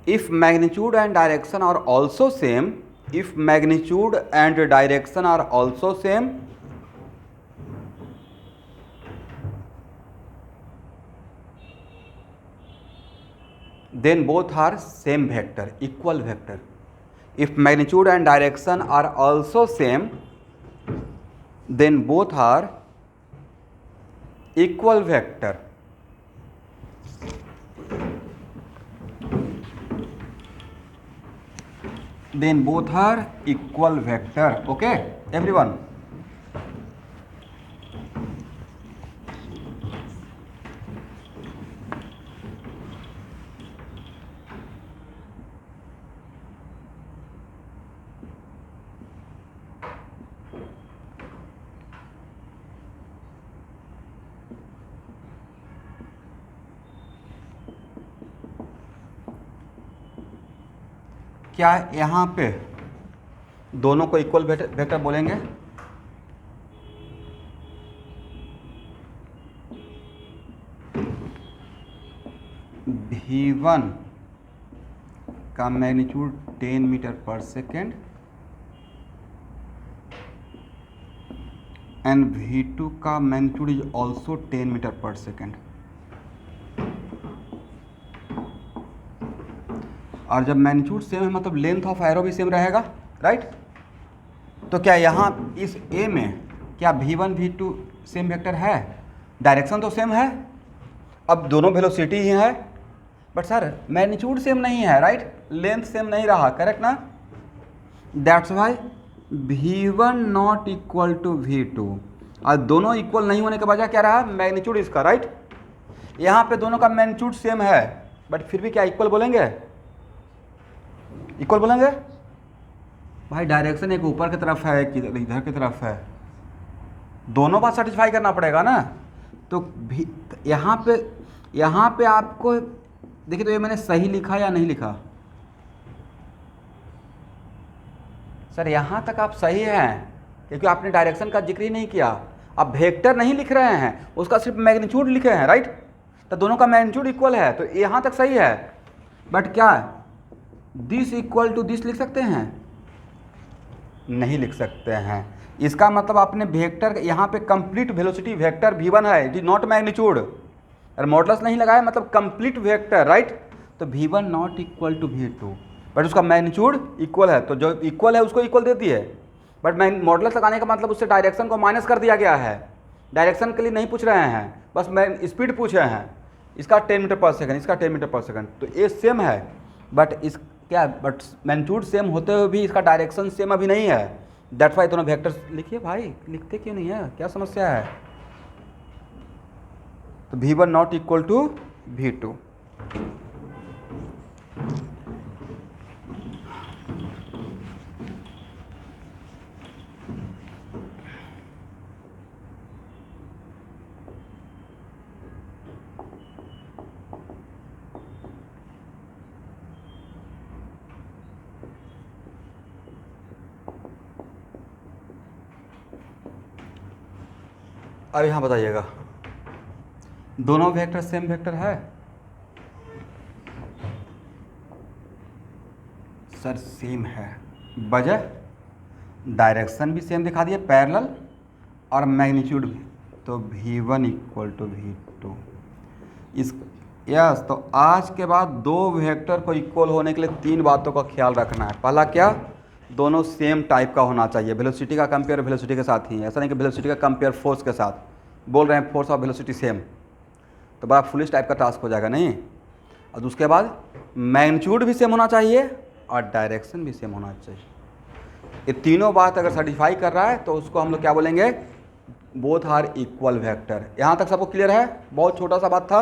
if magnitude and direction are also same, if magnitude and direction are also same, then both are same vector, equal vector. If magnitude and direction are also same, then both are equal vector. Then both are equal vector. Okay, everyone? क्या यहाँ पे दोनों को equal vector बोलेंगे? v1 का magnitude 10 metre per second and v2 का magnitude is also 10 metre per second. और जब मैग्नीट्यूड सेम है मतलब लेंथ ऑफ एरो भी सेम रहेगा, राइट? तो क्या यहाँ इस ए में क्या v1 v2 सेम वेक्टर है? डायरेक्शन तो सेम है, अब दोनों वेलोसिटी ही है, बट सर मैग्नीट्यूड सेम नहीं है, राइट? लेंथ सेम नहीं रहा, करेक्ट ना? That's why v1 not equal to v2 और दोनों इक्वल नहीं होने के वजह क्या रहा, मैग्नीट्यूड इसका, राइट। यहाँ पे दोनों का मैग्नीट्यूड सेम है, बट फिर भी क्या इक्वल बोलेंगे, इक्वल बोलेंगे। भाई डायरेक्शन एक ऊपर की तरफ है, एक इधर की तरफ है, दोनों बात सेटिस्फाई करना पड़ेगा ना। तो भी यहाँ पे आपको देखिए, तो ये मैंने सही लिखा या नहीं लिखा, सर यहाँ तक आप सही हैं क्योंकि आपने डायरेक्शन का जिक्र ही नहीं किया, आप वेक्टर नहीं लिख रहे हैं, उसका सिर्फ मैग्नीट्यूड लिखे हैं, राइट। तो दोनों का मैग्नीट्यूड इक्वल है, तो यहाँ तक सही है। बट क्या दिस इक्वल टू दिस लिख सकते हैं, नहीं लिख सकते हैं। इसका मतलब आपने वेक्टर यहाँ पे कंप्लीट वेलोसिटी वेक्टर v1 है, इट इज नॉट मैग्नीट्यूड, और मॉडुलस नहीं लगाया मतलब कंप्लीट वेक्टर, राइट। तो v1 not equal to v2, but उसका मैग्नीट्यूड इक्वल है, तो जो इक्वल है उसको इक्वल देती है। बट मॉडुलस लगाने का मतलब उससे डायरेक्शन को माइनस कर दिया गया है, डायरेक्शन के लिए नहीं पूछ रहे हैं, बस मैं स्पीड पूछ रहे हैं। इसका 10 मीटर पर सेकंड, इसका 10 मीटर पर सेकंड, तो ये सेम है, बट इस क्या, बट मैग्नीट्यूड सेम होते हुए भी इसका डायरेक्शन सेम अभी नहीं है। दैट्स वाई दोनों वेक्टर्स लिखिए भाई, लिखते क्यों नहीं है, क्या समस्या है। तो v1 not equal to v2। अब यहाँ बताइएगा, दोनों वेक्टर सेम वेक्टर है, सर सेम है, वजह डायरेक्शन भी सेम दिखा दिए पैरेलल और मैग्नीट्यूड भी, तो v1 इक्वल टू v2। इस यस, तो आज के बाद दो वेक्टर को इक्वल होने के लिए 3 बातों का ख्याल रखना है। पहला क्या, दोनों सेम टाइप का होना चाहिए, वेलोसिटी का कंपेयर वेलोसिटी के साथ ही है, ऐसा नहीं कि वेलोसिटी का कंपेयर फोर्स के साथ, बोल रहे हैं फोर्स और वेलोसिटी सेम, तो बड़ा फुलिश टाइप का टास्क हो जाएगा नहीं। और उसके बाद मैग्नीट्यूड भी सेम होना चाहिए और डायरेक्शन भी सेम होना चाहिए। ये तीनों बात अगर सर्टिफाई कर रहा है तो उसको हम लोग क्या बोलेंगे, बोथ आर इक्वल वेक्टर। यहाँ तक सबको क्लियर है, बहुत छोटा सा बात था।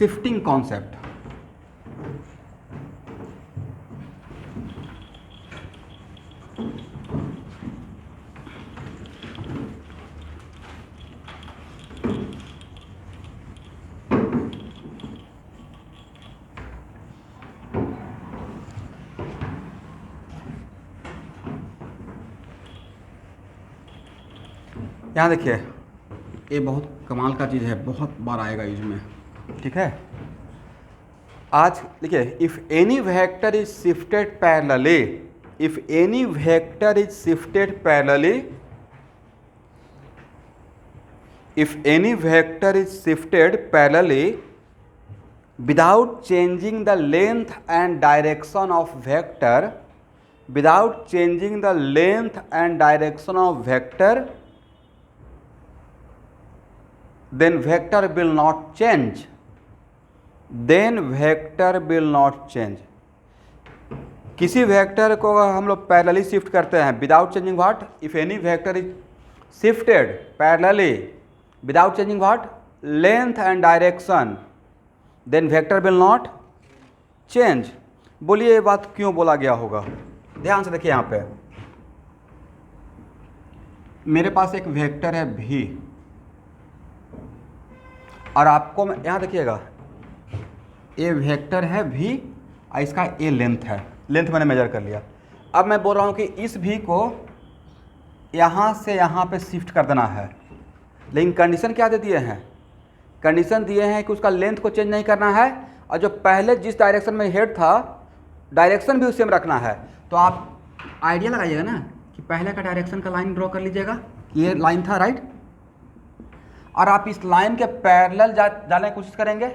शिफ्टिंग कॉन्सेप्ट, यहाँ देखिए, ये बहुत कमाल का चीज़ है, बहुत बार आएगा इसमें, ठीक है। आज देखिए, if any vector is shifted parallelly, if any vector is shifted parallelly, if any vector is shifted parallelly without changing the length and direction of vector, without changing the length and direction of vector, then vector will not change, then vector will not change। किसी vector को हम लोग parallelly shift करते हैं without changing what, if any vector is shifted parallelly without changing what, length and direction, then vector will not change। बोलिए ये बात क्यों बोला गया होगा, ध्यान से देखिए। यहाँ पे मेरे पास एक वेक्टर है v, और आपको यहाँ देखिएगा, ये वेक्टर है v और इसका a लेंथ है, लेंथ मैंने मेजर कर लिया। अब मैं बोल रहा हूँ कि इस v को यहाँ से यहाँ पे शिफ्ट कर देना है, लेकिन कंडीशन क्या दे दिए हैं, कंडीशन दिए हैं कि उसका लेंथ को चेंज नहीं करना है, और जो पहले जिस डायरेक्शन में हेड था डायरेक्शन भी सेम रखना है। तो आप आइडिया लगाइएगा ना कि पहले का डायरेक्शन का लाइन ड्रॉ कर लीजिएगा, ये लाइन था, राइट, और आप इस लाइन के पैरेलल जाने की कोशिश करेंगे,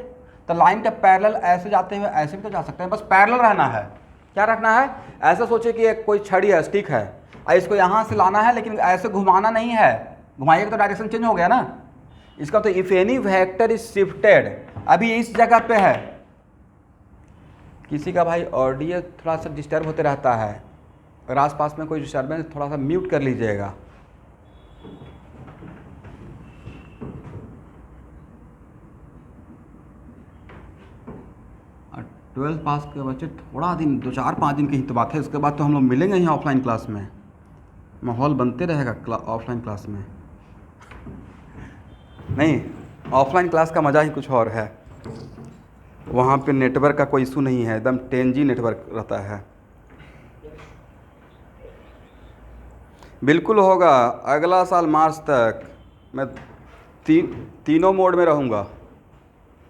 तो लाइन के पैरेलल ऐसे जाते हुए ऐसे भी तो जा सकते हैं, बस पैरेलल रहना है। क्या रखना है? ऐसा सोचिए कि एक कोई छड़ी है, स्टिक है, और इसको यहाँ से लाना है, लेकिन ऐसे घुमाना नहीं है, घुमाइएगा तो डायरेक्शन चेंज हो गया ना। इसका तो if any vector is shifted, अभी इस जगह पे है, किसी का भाई ऑडियो थोड़ा सा डिस्टर्ब होते रहता है, अगर आसपास में कोई डिस्टर्बेंस थोड़ा सा म्यूट कर लीजिएगा। और 12th पास के बच्चे थोड़ा दिन, 2-4-5 दिन की ही तो बात है, उसके बाद तो हम लोग मिलेंगे ही ऑफलाइन क्लास में, माहौल बनते रहेगा ऑफलाइन क्लास में। नहीं, ऑफलाइन क्लास का मज़ा ही कुछ और है, वहाँ पे नेटवर्क का कोई इशू नहीं है, एकदम 10G नेटवर्क रहता है। बिल्कुल होगा, अगला साल मार्च तक मैं तीनों मोड में रहूँगा,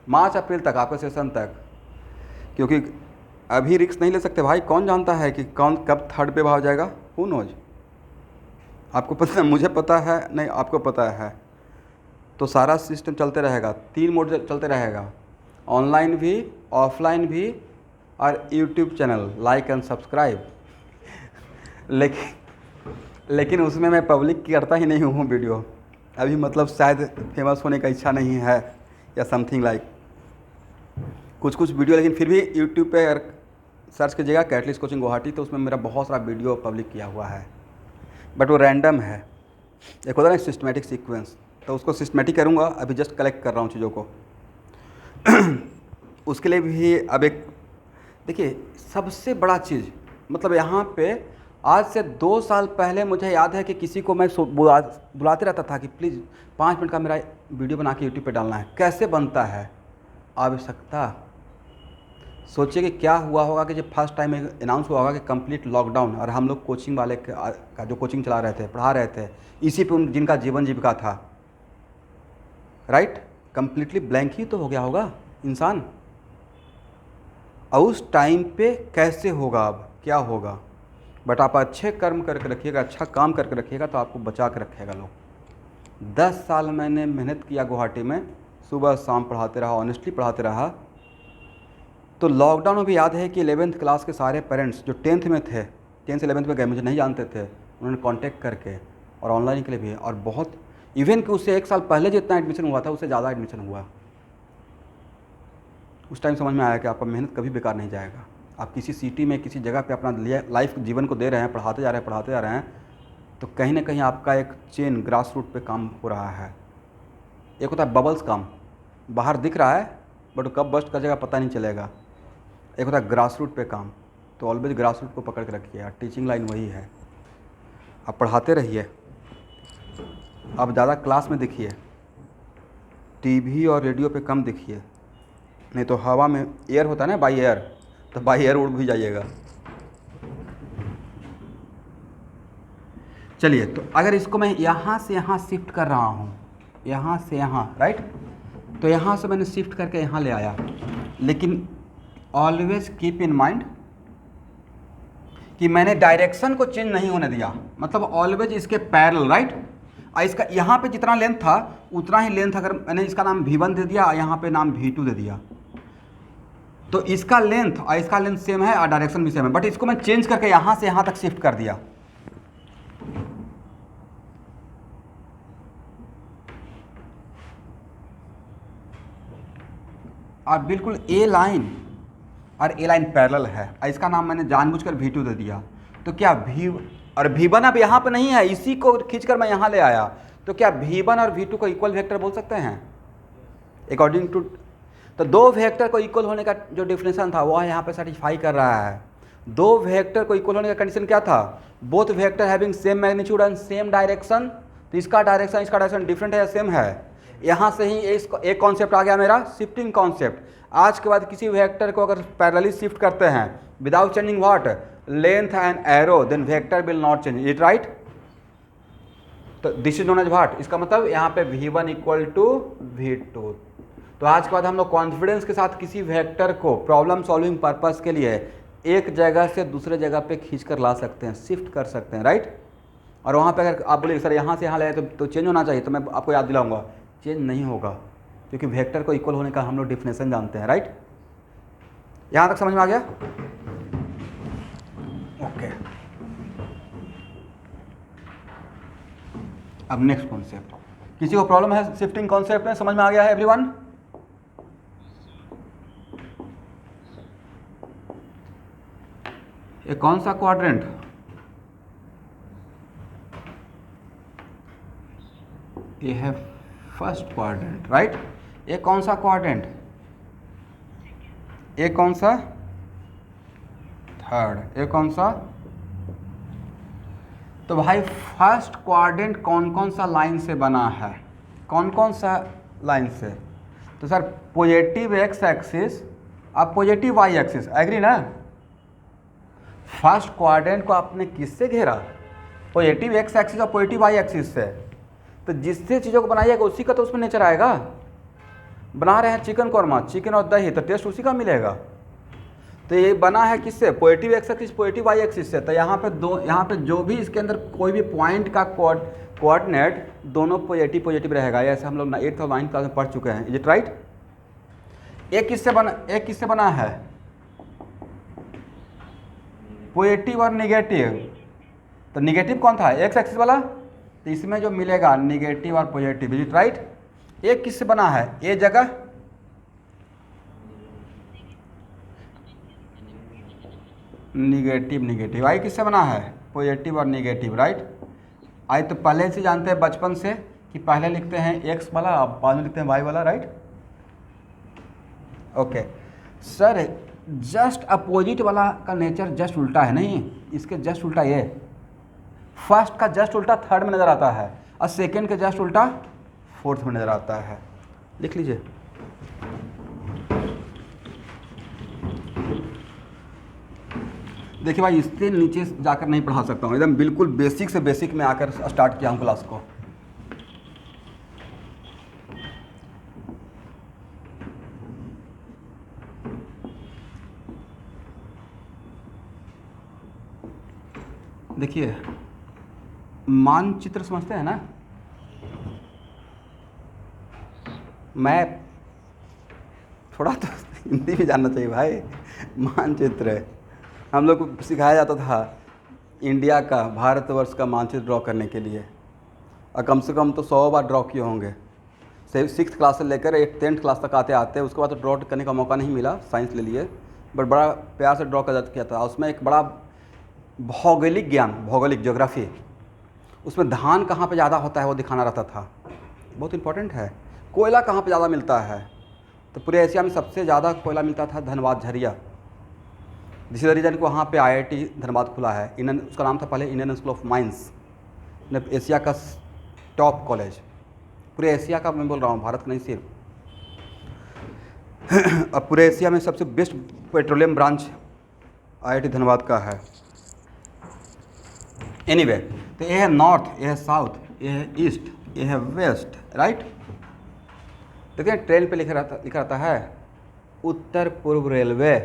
मार्च अप्रैल तक, आपके सेशन तक, क्योंकि अभी रिस्क नहीं ले सकते भाई, कौन जानता है कि कौन कब थर्ड वेव आ जाएगा, हू नोज। आपको पता है, मुझे पता है, नहीं आपको पता है, तो सारा सिस्टम चलते रहेगा, 3 मोड चलते रहेगा, ऑनलाइन भी, ऑफलाइन भी, और YouTube channel like and subscribe. लेकिन उसमें मैं पब्लिक करता ही नहीं हूँ वीडियो अभी, मतलब शायद फेमस होने का इच्छा नहीं है या समथिंग लाइक, कुछ वीडियो, लेकिन फिर भी यूट्यूब पे अगर सर्च कीजिएगा कैटलिस्ट कोचिंग गुवाहाटी, तो उसमें मेरा बहुत सारा वीडियो पब्लिक किया हुआ है, बट वो रैंडम है, एक होता है ना सिस्टमेटिक सीक्वेंस, तो उसको सिस्टमेटिक करूँगा, अभी जस्ट कलेक्ट कर रहा हूँ चीज़ों को। उसके लिए भी अब एक देखिए, सबसे बड़ा चीज़, मतलब यहाँ पे आज से 2 साल पहले मुझे याद है कि किसी को मैं बुलाते रहता था कि प्लीज़ 5 मिनट का मेरा वीडियो बना के यूट्यूब पे डालना है, कैसे बनता है, आवश्यकता। सोचिए कि क्या हुआ होगा कि जब फर्स्ट टाइम अनाउंस हुआ होगा कि कंप्लीट लॉकडाउन, और हम लोग कोचिंग वाले का जो कोचिंग चला रहे थे, पढ़ा रहे थे, इसी पे जिनका जीवन जीविका था, राइट, कंप्लीटली ब्लैंक ही तो हो गया होगा इंसान। और उस टाइम पे कैसे होगा, अब क्या होगा, बट आप अच्छे कर्म करके रखिएगा, अच्छा काम करके रखिएगा, तो आपको बचा के रखेगा लोग। 10 साल मैंने मेहनत किया गुवाहाटी में, सुबह शाम पढ़ाते रहा, ऑनेस्टली पढ़ाते रहा। तो लॉकडाउन में भी याद है कि 11th क्लास के सारे पेरेंट्स जो 10th में थे, 10th से 11th में गए, मुझे नहीं जानते थे, उन्होंने कांटेक्ट करके, और ऑनलाइन के लिए भी, और बहुत इवन कि उससे 1 साल पहले जितना एडमिशन हुआ था उससे ज़्यादा एडमिशन हुआ। उस टाइम समझ में आया कि आपका मेहनत कभी बेकार नहीं जाएगा। आप किसी सिटी में, किसी जगह पे अपना लाइफ जीवन को दे रहे हैं, पढ़ाते जा रहे हैं, तो कहीं ना कहीं आपका एक चेन ग्रास रूट पे काम हो रहा है। एक होता है बबल्स काम, बाहर दिख रहा है बट कब बस्ट कर जाएगा पता नहीं चलेगा। एक होता है ग्रास रूट पे काम, तो ऑलवेज ग्रास रूट को पकड़ के रखिए। टीचिंग लाइन वही है, आप पढ़ाते रहिए, आप ज़्यादा क्लास में दिखिए, टीवी और रेडियो पे कम दिखिए, नहीं तो हवा में एयर होता है ना, बाई एयर, तो बाई एयर उड़ भी जाइएगा। चलिए, तो अगर इसको मैं यहाँ से यहाँ शिफ्ट कर रहा हूँ, यहाँ से यहाँ, राइट, तो यहाँ से मैंने शिफ्ट करके यहाँ ले आया, लेकिन ऑलवेज कीप इन माइंड कि मैंने डायरेक्शन को चेंज नहीं होने दिया, मतलब ऑलवेज इसके पैरेलल, राइट। इसका यहाँ पे जितना लेंथ था उतना ही लेंथ, अगर मैंने इसका नाम V1 दे दिया, यहाँ पे नाम V2 दे दिया, तो इसका लेंथ और इसका लेंथ सेम है और डायरेक्शन भी सेम है, बट इसको मैं चेंज करके यहाँ से यहाँ तक शिफ्ट कर दिया। और बिल्कुल ए लाइन और ए लाइन पैरेलल है, इसका नाम मैंने जानबूझकर V2 दे दिया। तो क्या और V1 अब यहाँ पे नहीं है, इसी को खींचकर मैं यहाँ ले आया, तो क्या V1 और V2 को इक्वल वेक्टर बोल सकते हैं अकॉर्डिंग टू। तो 2 वेक्टर को इक्वल होने का जो डिफिनेशन था वह यहाँ पे सेटिस्फाई कर रहा है। 2 वेक्टर को इक्वल होने का कंडीशन क्या था, both vector having same magnitude and same direction. तो इसका डायरेक्शन डिफरेंट है या सेम है, यहाँ से ही एक कॉन्सेप्ट आ गया मेरा, शिफ्टिंग कॉन्सेप्ट। आज के बाद किसी वेक्टर को अगर पैरेलली शिफ्ट करते हैं without changing what, length and arrow, then vector will not change it, right. तो this is known as what, इसका मतलब यहाँ पे V1 इक्वल टू V2। तो आज के बाद हम लोग कॉन्फिडेंस के साथ किसी वेक्टर को प्रॉब्लम सॉल्विंग पर्पस के लिए एक जगह से दूसरे जगह पे खींच कर ला सकते हैं, शिफ्ट कर सकते हैं, राइट। और वहाँ पे अगर आप बोले सर यहाँ से यहाँ ले तो चेंज होना चाहिए, तो मैं आपको याद दिलाऊंगा चेंज नहीं होगा। क्योंकि वेक्टर को इक्वल होने का हम लोग डिफिनेशन जानते हैं, राइट। यहाँ तक समझ में आ गया? ओके। अब नेक्स्ट कॉन्सेप्ट, किसी को प्रॉब्लम है शिफ्टिंग कॉन्सेप्ट में? समझ में आ गया है एवरीवन? ये कौन सा क्वाड्रेंट? ये है फर्स्ट क्वाड्रेंट, राइट। ये कौन सा क्वाड्रेंट? ये कौन सा? थर्ड। ये कौन सा? तो भाई फर्स्ट क्वाड्रेंट कौन कौन सा लाइन से बना है? कौन कौन सा लाइन से? तो सर पॉजिटिव एक्स एक्सिस और पॉजिटिव वाई एक्सिस, एग्री ना? फर्स्ट क्वाड्रेंट को आपने किससे घेरा? पॉजिटिव एक्स एक्सिस और पॉजिटिव वाई एक्सिस से। तो जिससे चीज़ों को बनाइएगा उसी का तो उसमें नेचर आएगा। बना रहे हैं चिकन कौरमा, चिकन और दही, तो टेस्ट उसी का मिलेगा। तो ये बना है किससे? Positive x axis positive y axis से। तो यहाँ पे जो भी इसके अंदर कोई भी पॉइंट का कोऑर्डिनेट दोनों पॉजिटिव रहेगा। ऐसे हम लोग 8th और 9th क्लास में पढ़ चुके हैं। Is it right? एक किससे बना है? पॉजिटिव और निगेटिव। तो निगेटिव कौन था? एक्स एक्सिस वाला। तो इसमें जो मिलेगा निगेटिव और पॉजिटिव। Is it right? एक किससे बना है? ये जगह निगेटिव। आई किससे बना है? पॉजिटिव और निगेटिव, राइट। आई तो पहले से जानते हैं बचपन से कि पहले लिखते हैं एक्स वाला, अब बाद में लिखते हैं वाई वाला, right. Okay sir, just opposite वाला का नेचर जस्ट उल्टा है, नहीं इसके जस्ट उल्टा। ये फर्स्ट का जस्ट उल्टा थर्ड में नज़र आता है और सेकेंड का जस्ट उल्टा फोर्थ में नज़र आता है। लिख लीजिए। देखिए भाई, इससे नीचे जाकर नहीं पढ़ा सकता हूँ, एकदम बिल्कुल बेसिक से बेसिक में आकर स्टार्ट किया हूँ क्लास को। देखिए, मानचित्र समझते हैं ना? मैप, थोड़ा तो हिंदी भी जानना चाहिए भाई। मानचित्र हम लोग को सिखाया जाता था इंडिया का, भारतवर्ष का मानचित्र ड्रॉ करने के लिए, और कम से कम तो 100 बार ड्रॉ किए होंगे। 6th क्लास से लेकर 10th क्लास तक आते उसके बाद तो ड्रॉ करने का मौका नहीं मिला, साइंस ले लिए, बट बड़ा प्यार से ड्रॉ किया था। उसमें एक बड़ा भौगोलिक ज्ञान, भौगोलिक ज्योग्राफी, उसमें धान कहाँ पे ज़्यादा होता है वो दिखाना रहता था। बहुत इंपॉर्टेंट है। कोयला कहाँ पे ज़्यादा मिलता है? तो पूरे एशिया में सबसे ज़्यादा कोयला मिलता था Dhanbad Jharia. This is the reason कि वहाँ पे IIT धनबाद खुला है। उसका नाम था पहले Indian school of mines, Asia का टॉप कॉलेज, पूरे एशिया का मैं बोल रहा हूँ, भारत का नहीं सिर्फ। अब पूरे एशिया में सबसे best petroleum branch IIT Dhanbad का है। एनीवे, तो ये है नॉर्थ, ये है साउथ, ये है ईस्ट, ये है वेस्ट, राइट। देखिए ट्रेन पे लिखा रहता है उत्तर पूर्व रेलवे,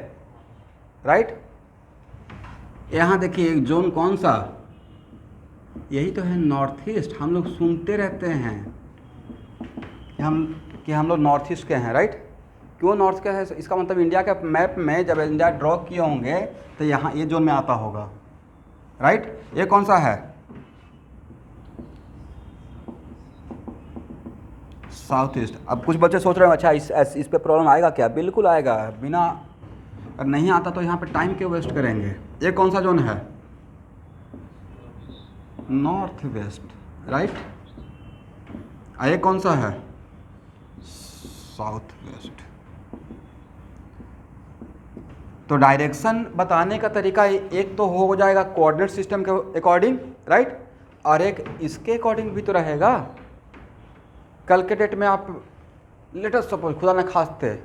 राइट। यहाँ देखिए जोन कौन सा? यही तो है नॉर्थ ईस्ट। हम लोग सुनते रहते हैं कि हम लोग नॉर्थ ईस्ट के हैं, राइट। क्यों नॉर्थ का है? इसका मतलब इंडिया के मैप में जब इंडिया ड्रॉ किए होंगे तो यहाँ ये जोन में आता होगा, राइट। ये कौन सा है? South east. अब कुछ बच्चे सोच रहे हैं अच्छा इस पे प्रॉब्लम आएगा क्या? बिल्कुल आएगा, बिना अगर नहीं आता तो यहाँ पे टाइम क्यों वेस्ट करेंगे। ये कौन सा जोन है? North west, right. ये कौन सा है? South west. तो डायरेक्शन बताने का तरीका एक तो हो जाएगा कोऑर्डिनेट सिस्टम के अकॉर्डिंग, राइट, और एक इसके अकॉर्डिंग भी तो रहेगा। कल के डेट में आप लेटेस्ट सपोज खुदा न खास्ते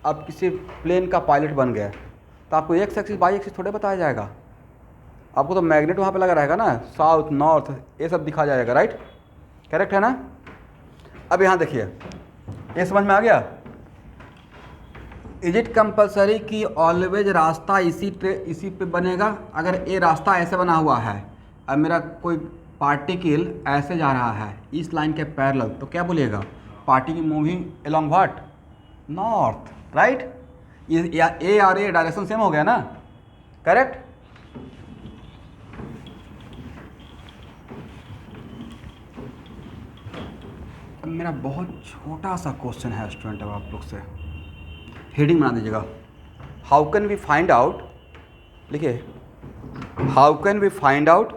आप किसी प्लेन का पायलट बन गए तो आपको एक्स एक्सिस वाई एक्सिस थोड़े बताया जाएगा। आपको तो मैग्नेट वहाँ पे लगा रहेगा ना, साउथ नॉर्थ ये सब दिखा जाएगा, राइट। करेक्ट है ना? अब यहाँ देखिए, ये समझ में आ गया? इज इट कंपल्सरी कि ऑलवेज रास्ता इसी पे बनेगा? अगर ये रास्ता ऐसे बना हुआ है और मेरा कोई पार्टिकल ऐसे जा रहा है इस लाइन के पैरेलल, तो क्या बोलिएगा? Party moving along what? North, right? A और ए डायरेक्शन सेम हो गया ना, करेक्ट? मेरा बहुत छोटा सा क्वेश्चन है स्टूडेंट, अब आप लोग से हेडिंग बना दीजिएगा। How can we find out, लिखिए, how can we find out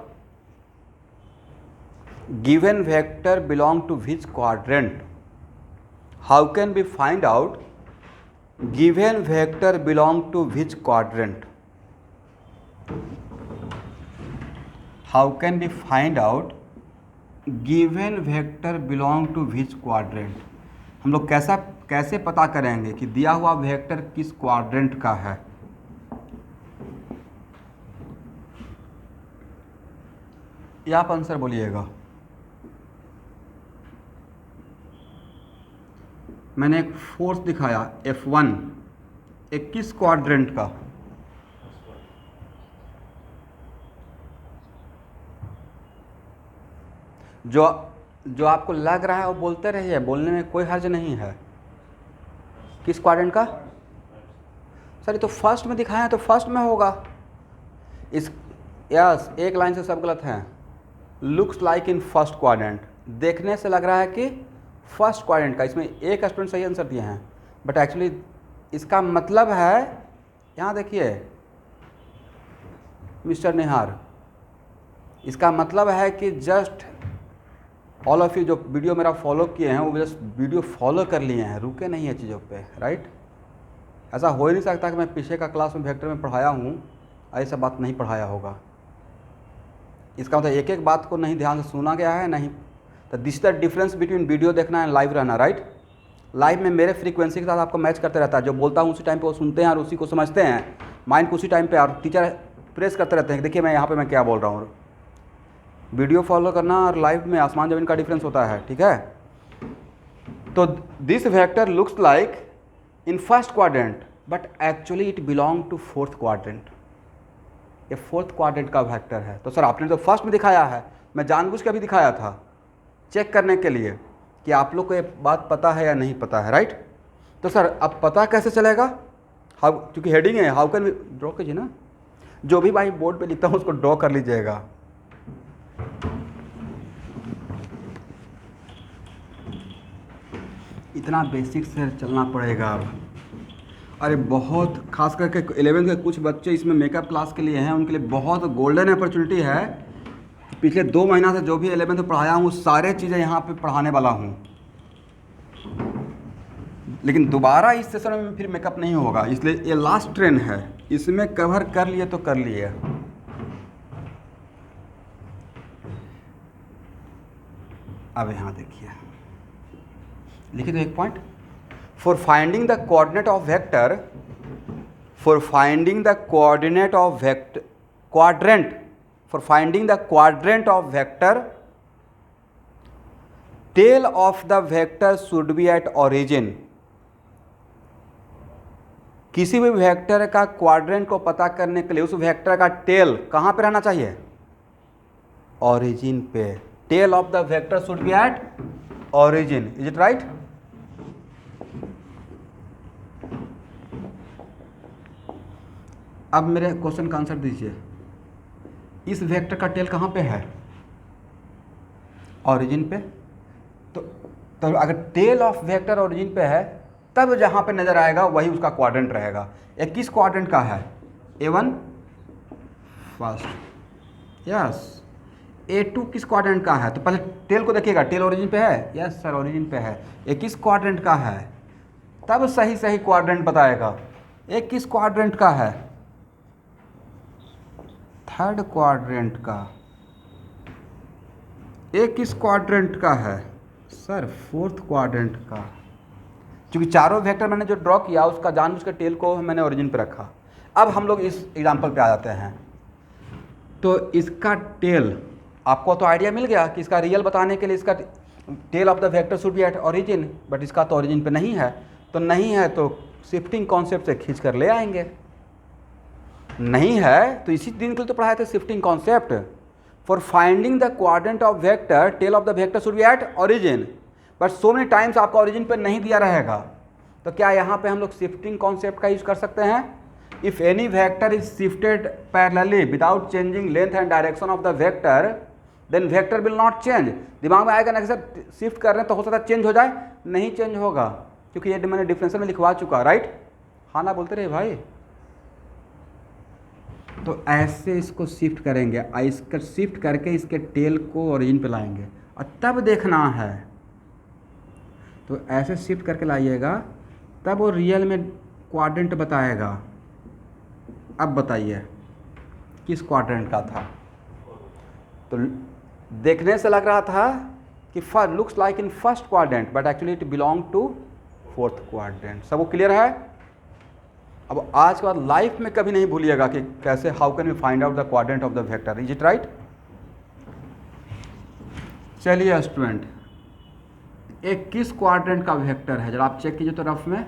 given vector belong to which quadrant? How can we find out given vector belong to which quadrant? How can we find out given vector belong to which quadrant? हम लोग कैसे पता करेंगे कि दिया हुआ vector किस quadrant का है? ये आप आंसर बोलिएगा। मैंने एक फोर्स दिखाया F1, एक किस क्वाड्रेंट का? जो आपको लग रहा है वो बोलते रहिए, बोलने में कोई हर्ज नहीं है। किस क्वाड्रेंट का? सर ये तो फर्स्ट में दिखाया है, तो फर्स्ट में होगा। यस, एक लाइन से सब गलत हैं। Looks like in first quadrant, देखने से लग रहा है कि फर्स्ट क्वाड्रेंट का। इसमें एक स्टूडेंट सही आंसर दिए हैं, बट एक्चुअली इसका मतलब है, यहाँ देखिए मिस्टर निहार, इसका मतलब है कि जस्ट ऑल ऑफ यू जो वीडियो मेरा फॉलो किए हैं वो जस्ट वीडियो फॉलो कर लिए हैं, रुके नहीं है चीज़ों पे, राइट? ऐसा हो ही नहीं सकता कि मैं पीछे का क्लास में वेक्टर में पढ़ाया हूँ, ऐसा बात नहीं पढ़ाया होगा। इसका मतलब एक एक बात को नहीं ध्यान से सुना गया है, नहीं। तो this the difference between video देखना एंड लाइव रहना, राइट? लाइव में मेरे फ्रीक्वेंसी के साथ आपको मैच करते रहता है, जो बोलता हूँ उसी टाइम पे वो सुनते हैं और उसी को समझते हैं, माइंड को उसी टाइम पे, और टीचर प्रेस करते रहते हैं कि देखिए मैं यहाँ पे मैं क्या बोल रहा हूँ। वीडियो फॉलो करना और लाइव में आसमान ज़मीन का डिफरेंस होता है, ठीक है? तो this vector looks like in first quadrant but actually it belong to fourth quadrant. ये फोर्थ क्वाड्रेंट का वेक्टर है। तो सर आपने तो फर्स्ट में दिखाया है, मैं जानबूझ के भी दिखाया था चेक करने के लिए कि आप लोग को ये बात पता है या नहीं पता है, राइट? तो सर अब पता कैसे चलेगा? हाउ, क्योंकि हेडिंग है, हाउ कैन वी ड्रॉ कीजिए ना, जो भी भाई बोर्ड पे लिखता हूँ उसको ड्रॉ कर लीजिएगा। इतना बेसिक से चलना पड़ेगा अब। अरे बहुत खास करके 11th के कुछ बच्चे इसमें मेकअप क्लास के लिए हैं, उनके लिए बहुत गोल्डन अपॉर्चुनिटी है। पिछले 2 महीना से जो भी 11th में पढ़ाया हूँ सारे चीज़ें यहाँ पे पढ़ाने वाला हूँ, लेकिन दोबारा इस सेशन में फिर मेकअप नहीं होगा, इसलिए ये लास्ट ट्रेन है, इसमें कवर कर लिए तो कर लिए। अब यहाँ देखिए, लिखिए तो एक point, for finding the coordinate of vector, for finding the coordinate of vector quadrant, for finding the quadrant of vector, tail of the vector should be at origin. किसी भी वेक्टर का क्वाड्रेंट को पता करने के लिए उस वेक्टर का टेल कहाँ पे रहना चाहिए? ओरिजिन पे। Tail of the vector should be at origin, is it right? अब मेरे क्वेश्चन का आंसर दीजिए, इस वेक्टर का टेल कहाँ पे है? ओरिजिन पे। तो अगर टेल ऑफ वेक्टर ओरिजिन पे है तब जहाँ पे नज़र आएगा वही उसका क्वाड्रेंट रहेगा। ये किस क्वाड्रेंट का है? A1 first, yes. A2 किस क्वाड्रेंट का है? तो पहले टेल को देखिएगा, टेल ओरिजिन पे है? यस सर ओरिजिन पे है। ये किस क्वाड्रेंट का है? तब सही सही क्वाड्रेंट बताएगा। ये किस क्वाड्रेंट का है? थर्ड क्वाड्रेंट का। ये किस क्वाड्रेंट का है? सर फोर्थ क्वाड्रेंट का। क्योंकि चारों वेक्टर मैंने जो ड्रॉ किया उसका जानबूझ के टेल को मैंने ओरिजिन पे रखा। अब हम लोग इस एग्जांपल पे आ जाते हैं। तो इसका टेल आपको तो आइडिया मिल गया कि इसका रियल बताने के लिए इसका tail of the vector should be at origin, but इसका तो ओरिजिन पे नहीं है। तो नहीं है तो शिफ्टिंग कॉन्सेप्ट से खींच कर ले आएंगे। नहीं है तो इसी दिन के लिए तो पढ़ाए थे shifting concept. For finding the quadrant of vector tail of the vector should be at origin. But so many times आपका ओरिजिन पे नहीं दिया रहेगा, तो क्या यहाँ पे हम लोग शिफ्टिंग कॉन्सेप्ट का यूज कर सकते हैं? If any vector is shifted parallelly without changing length and direction of the vector then vector will not change. दिमाग में आएगा ना कि सर शिफ्ट कर रहे हैं तो हो सकता है चेंज हो जाए, नहीं चेंज होगा, क्योंकि ये मैंने डिफरेंशियल में लिखवा चुका, राइट? हाँ ना बोलते रहे भाई। तो ऐसे इसको शिफ्ट करेंगे, इसका शिफ्ट करके इसके टेल को ओरिजिन पे लाएंगे और तब देखना है। तो ऐसे शिफ्ट करके लाइएगा तब वो रियल में क्वाड्रेंट बताएगा। अब बताइए किस क्वाड्रेंट का था? तो देखने से लग रहा था कि looks like in first quadrant but actually it belong to fourth quadrant. सब वो क्लियर है? अब आज के बाद लाइफ में कभी नहीं भूलिएगा कि कैसे how can we find out the quadrant of the vector, is it right? चलिए स्टूडेंट, एक किस क्वाड्रेंट का वेक्टर है जरा आप चेक कीजिए तो रफ में।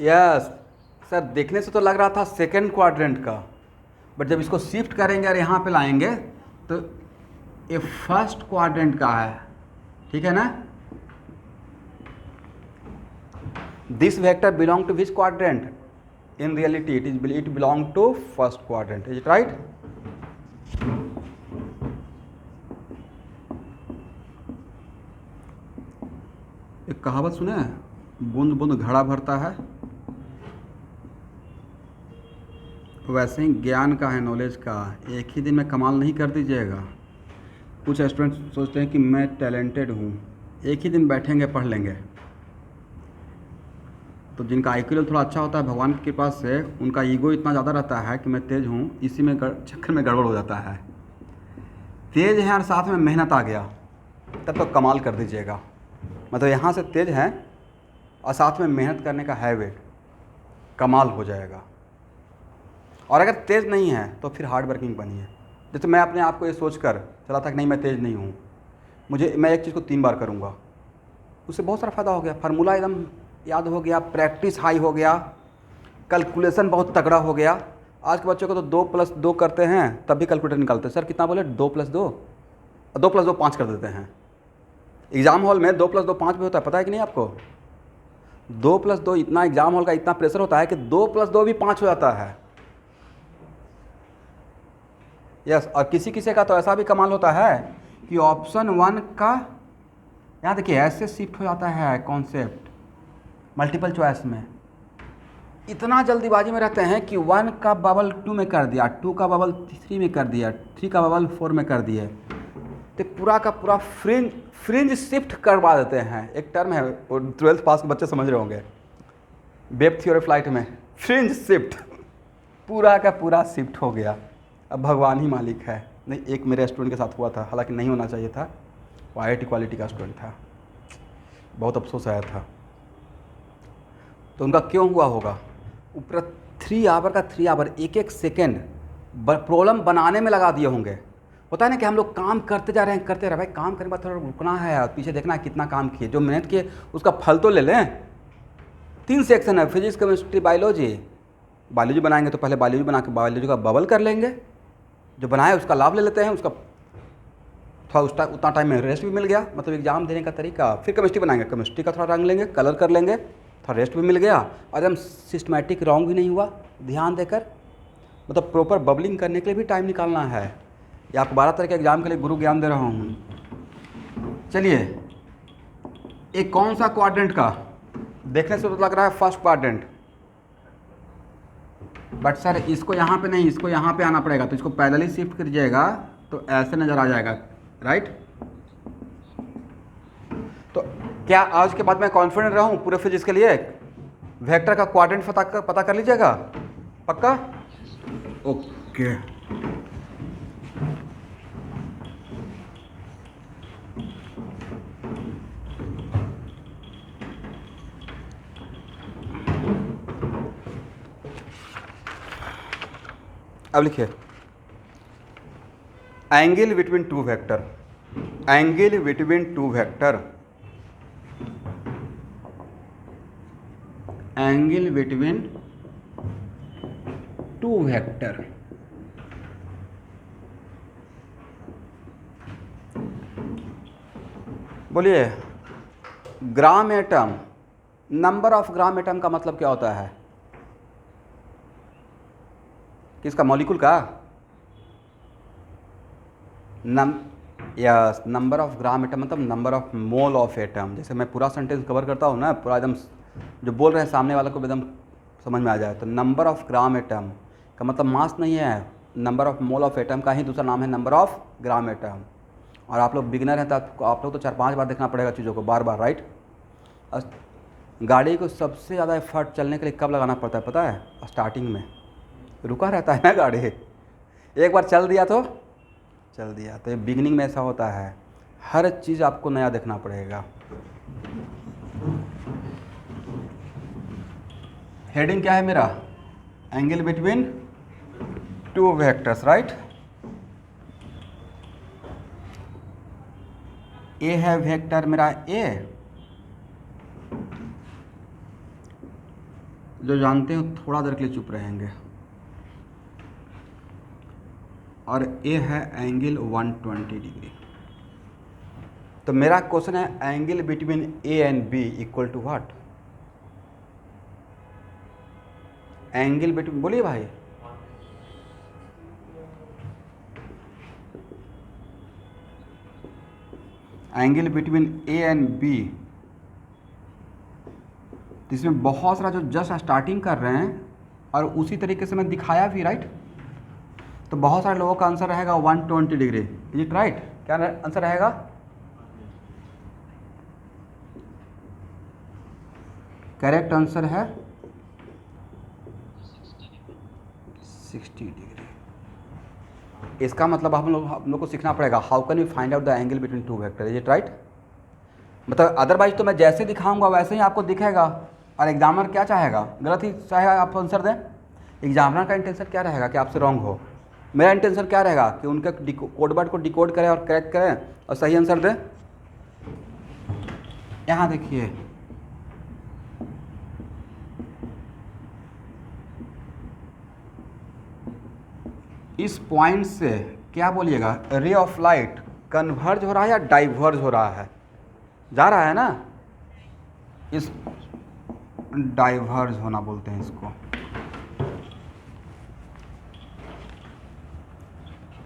यस सर, देखने से तो लग रहा था सेकंड क्वाड्रेंट का, बट जब इसको शिफ्ट करेंगे और यहाँ पे लाएंगे तो ये फर्स्ट क्वाड्रेंट का है, ठीक है ना? This vector belong to which quadrant? In reality it belong to first quadrant, is it right? एक कहावत सुने हैं, बूंद बूंद घड़ा भरता है, वैसे ही ज्ञान का है, नॉलेज का। एक ही दिन में कमाल नहीं कर दीजिएगा। कुछ स्टूडेंट सोचते हैं कि मैं टैलेंटेड हूँ, एक ही दिन बैठेंगे पढ़ लेंगे। तो जिनका आईक्यू लेवल थोड़ा अच्छा होता है भगवान की कृपा से, उनका ईगो इतना ज़्यादा रहता है कि मैं तेज़ हूँ, इसी में चक्कर में गड़बड़ हो जाता है। तेज़ है और साथ में मेहनत आ गया तब तो कमाल कर दीजिएगा। मतलब यहाँ से तेज़ हैं और साथ में मेहनत करने का है वेट, कमाल हो जाएगा। और अगर तेज़ नहीं है तो फिर हार्ड वर्किंग बनिए। जैसे मैं अपने आप को ये सोच कर चला था कि नहीं मैं तेज़ नहीं हूँ, मैं एक चीज़ को 3 बार करूँगा, उससे बहुत सारा फ़ायदा हो गया। फार्मूला एकदम याद हो गया, प्रैक्टिस हाई हो गया, कैलकुलेशन बहुत तगड़ा हो गया। आज के बच्चों को तो 2+2 करते हैं तब भी कैलकुलेटर निकालते हैं। सर कितना बोले? 2+2, 2+2 5 कर देते हैं। एग्ज़ाम हॉल में 2+2 5 भी होता है, पता है कि नहीं आपको? 2+2 इतना एग्ज़ाम हॉल का इतना प्रेशर होता है कि 2+2 भी 5 हो जाता है। यस, और किसी किसी का तो ऐसा भी कमाल होता है कि ऑप्शन 1 का, यहाँ देखिए ऐसे शिफ्ट हो जाता है कॉन्सेप्ट मल्टीपल चॉइस में। इतना जल्दीबाजी में रहते हैं कि 1 का बबल 2 में कर दिया, 2 का बबल 3 में कर दिया, 3 का बबल 4 में कर दिए, तो पूरा का पूरा फ्रिंज शिफ्ट करवा देते हैं। एक टर्म है, वो 12th पास के बच्चे समझ रहे होंगे, वेब थ्योरी फ्लाइट में, फ्रिंज शिफ्ट, पूरा का पूरा शिफ्ट हो गया। अब भगवान ही मालिक है। नहीं, एक मेरे स्टूडेंट के साथ हुआ था, हालांकि नहीं होना चाहिए था, वो IIT क्वालिटी का स्टूडेंट था, बहुत अफसोस आया था। तो उनका क्यों हुआ होगा? ऊपर 3 आवर का 3 आवर, एक सेकेंड प्रॉब्लम बनाने में लगा दिए होंगे। होता है ना कि हम लोग काम करते जा रहे हैं, करते रहे भाई, काम करने के बाद थोड़ा रुकना है और पीछे देखना है कितना काम किए, जो मेहनत किए उसका फल तो ले लें। 3 सेक्शन है, फिजिक्स, केमिस्ट्री, बायोलॉजी। बायोलॉजी बनाएंगे तो पहले बायोलॉजी बना के बायोलॉजी का बबल कर लेंगे, जो बनाए उसका लाभ ले लेते हैं, उसका थोड़ा उतना टाइम में रेस्ट भी मिल गया, मतलब एग्जाम देने का तरीका। फिर केमिस्ट्री बनाएंगे, केमिस्ट्री का थोड़ा रंग लेंगे, कलर कर लेंगे, थोड़ा रेस्ट भी मिल गया, और एकदम सिस्टमेटिक रॉन्ग भी नहीं हुआ, ध्यान देकर। मतलब प्रॉपर बबलिंग करने के लिए भी टाइम निकालना है। या आपको 12 तरह के एग्जाम के लिए गुरु ज्ञान दे रहा हूँ। चलिए, एक कौन सा क्वाड्रेंट का? देखने से तो लग रहा है फर्स्ट क्वाड्रेंट, बट सर इसको यहाँ पे नहीं, इसको यहाँ पे आना पड़ेगा, तो इसको पैरेलली शिफ्ट कीजिएगा तो ऐसे नज़र आ जाएगा, राइट? तो क्या आज के बाद मैं कॉन्फिडेंट रहूँ पूरे फिजिक्स के लिए? वेक्टर का क्वाड्रेंट पता कर लीजिएगा, पक्का? ओके। अब लिखिए, angle between two vector, angle between two vector, angle between two vector. बोलिए gram atom, number of gram atom का मतलब क्या होता है? किसका? मॉलिक्यूल का? Yes, number of gram atom मतलब number of mole of atom. जैसे मैं पूरा सेंटेंस कवर करता हूँ ना, पूरा एकदम जो बोल रहे हैं सामने वाले को एकदम समझ में आ जाए। तो नंबर ऑफ ग्राम एटम का मतलब मास नहीं है, number of mole of atom का ही दूसरा नाम है नंबर ऑफ ग्राम एटम। और आप लोग बिगिनर हैं तो आप लोग तो 4-5 बार देखना पड़ेगा चीज़ों को, बार बार, राइट। गाड़ी को सबसे ज़्यादा एफर्ट चलने के लिए कब लगाना पड़ता है पता है? स्टार्टिंग में। रुका रहता है ना गाड़ी, एक बार चल दिया तो चल दिया। तो ये बिगिनिंग में ऐसा होता है, हर चीज़ आपको नया देखना पड़ेगा। हेडिंग क्या है मेरा? Angle between two vectors, right. A है वेक्टर मेरा ए, जो जानते हो थोड़ा देर के लिए चुप रहेंगे, और ए है एंगल 120 डिग्री। तो मेरा क्वेश्चन है angle between A and B equal to what? Angle between, बोलिए भाई। Angle between A and B, इसमें बहुत सारा जो जस्ट स्टार्टिंग कर रहे हैं और उसी तरीके से मैं दिखाया भी, राइट। तो बहुत सारे लोगों का आंसर रहेगा 120 डिग्री। Is it right? क्या आंसर रहेगा? करेक्ट आंसर है 60 डिग्री। इसका मतलब हम लोग को सीखना पड़ेगा how can we find out the angle between two vector. Is it right? मतलब अदरवाइज तो मैं जैसे दिखाऊंगा वैसे ही आपको दिखेगा, और एग्जामिनर क्या चाहेगा? गलत ही चाहेगा आप आंसर दें। एग्जामिनर का इंटेंशन क्या रहेगा कि आपसे रॉन्ग हो। मेरा इंटेंशन क्या रहेगा कि उनके कोड वर्ड को डिकोड करें और करेक्ट करें और सही आंसर दें। यहाँ देखिए, इस पॉइंट से क्या बोलिएगा? रे ऑफ लाइट कन्वर्ज हो रहा है या डाइवर्ज हो रहा है? जा रहा है ना, इस डाइवर्ज होना बोलते हैं इसको।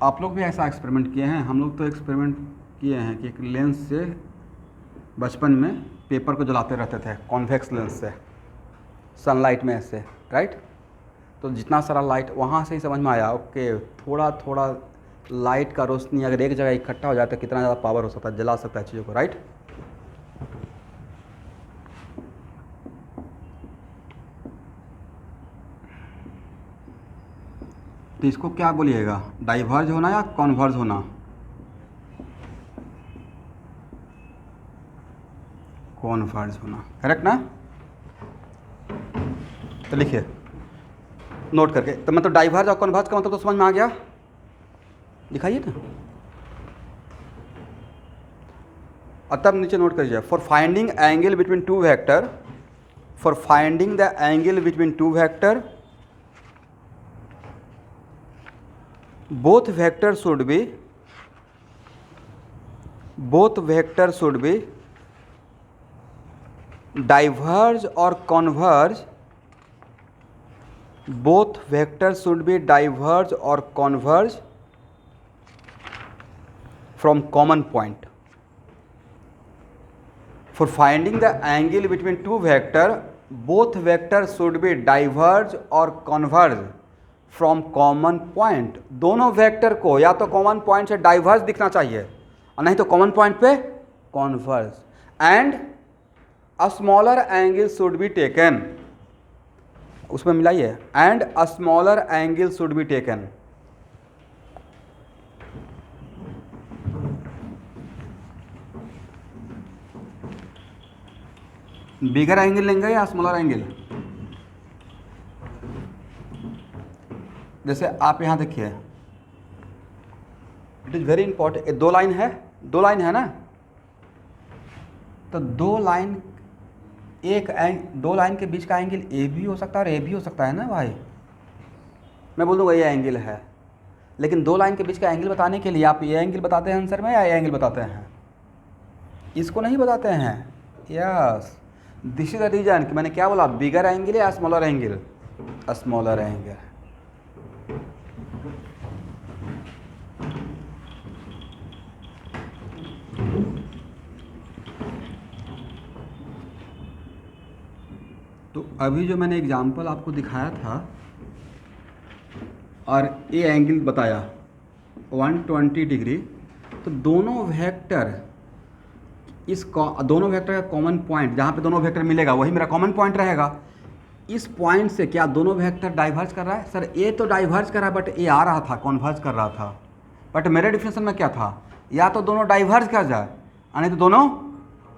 आप लोग भी ऐसा एक्सपेरिमेंट किए हैं? हम लोग तो एक्सपेरिमेंट किए हैं कि एक लेंस से बचपन में पेपर को जलाते रहते थे, कॉन्वेक्स लेंस से, सनलाइट में ऐसे, राइट। तो जितना सारा लाइट वहाँ से ही समझ में आया, ओके थोड़ा थोड़ा लाइट का रोशनी अगर एक जगह इकट्ठा हो जाए तो कितना ज़्यादा पावर हो सकता है, जला सकता है चीज़ों को, राइट। तो इसको क्या बोलिएगा? डाइवर्ज होना या कॉन्वर्ज होना? कॉन्वर्ज होना, करेक्ट ना। तो लिखिए नोट करके। तो मतलब डाइवर्ज और कॉन्वर्ज का मतलब तो समझ में आ गया, दिखाइए ना। और तब नीचे नोट करिए, for finding angle between two vector, for finding the angle between two vector, both vectors should be diverge or converge, both vectors should be diverge or converge from common point. For finding the angle between two vectors, both vectors should be diverge or converge from common point. दोनों vector को या तो common point से diverge दिखना चाहिए और नहीं तो कॉमन पॉइंट पे converge, and a smaller angle should be taken, उसमें मिलाइए, and a smaller angle should be taken. Bigger angle लेंगे या स्मॉलर एंगल? जैसे आप यहाँ देखिए, इट इज़ वेरी इंपॉर्टेंट। दो लाइन है ना, तो दो लाइन के बीच का एंगल ए भी हो सकता है और ए भी हो सकता है ना भाई। मैं बोल दूँगा ये एंगल है, लेकिन दो लाइन के बीच का एंगल बताने के लिए आप ये एंगल बताते हैं आंसर में या ये एंगल बताते हैं? इसको नहीं बताते हैं। Yes, this is the reason कि मैंने क्या बोला, बिगर एंगल या स्मॉलर एंगल, स्मॉलर एंगल। तो अभी जो मैंने एग्जांपल आपको दिखाया था और ये एंगल बताया 120 डिग्री, तो दोनों वेक्टर दोनों वेक्टर का कॉमन पॉइंट जहाँ पे दोनों वेक्टर मिलेगा वही मेरा कॉमन पॉइंट रहेगा। इस पॉइंट से क्या दोनों वेक्टर डाइवर्ज कर रहा है? सर ए तो डाइवर्ज कर रहा है, बट ए आ रहा था, कॉन्वर्ज कर रहा था। बट मेरे डिफिनेशन में क्या था, या तो दोनों डाइवर्ज कर जाए या नहीं तो दोनों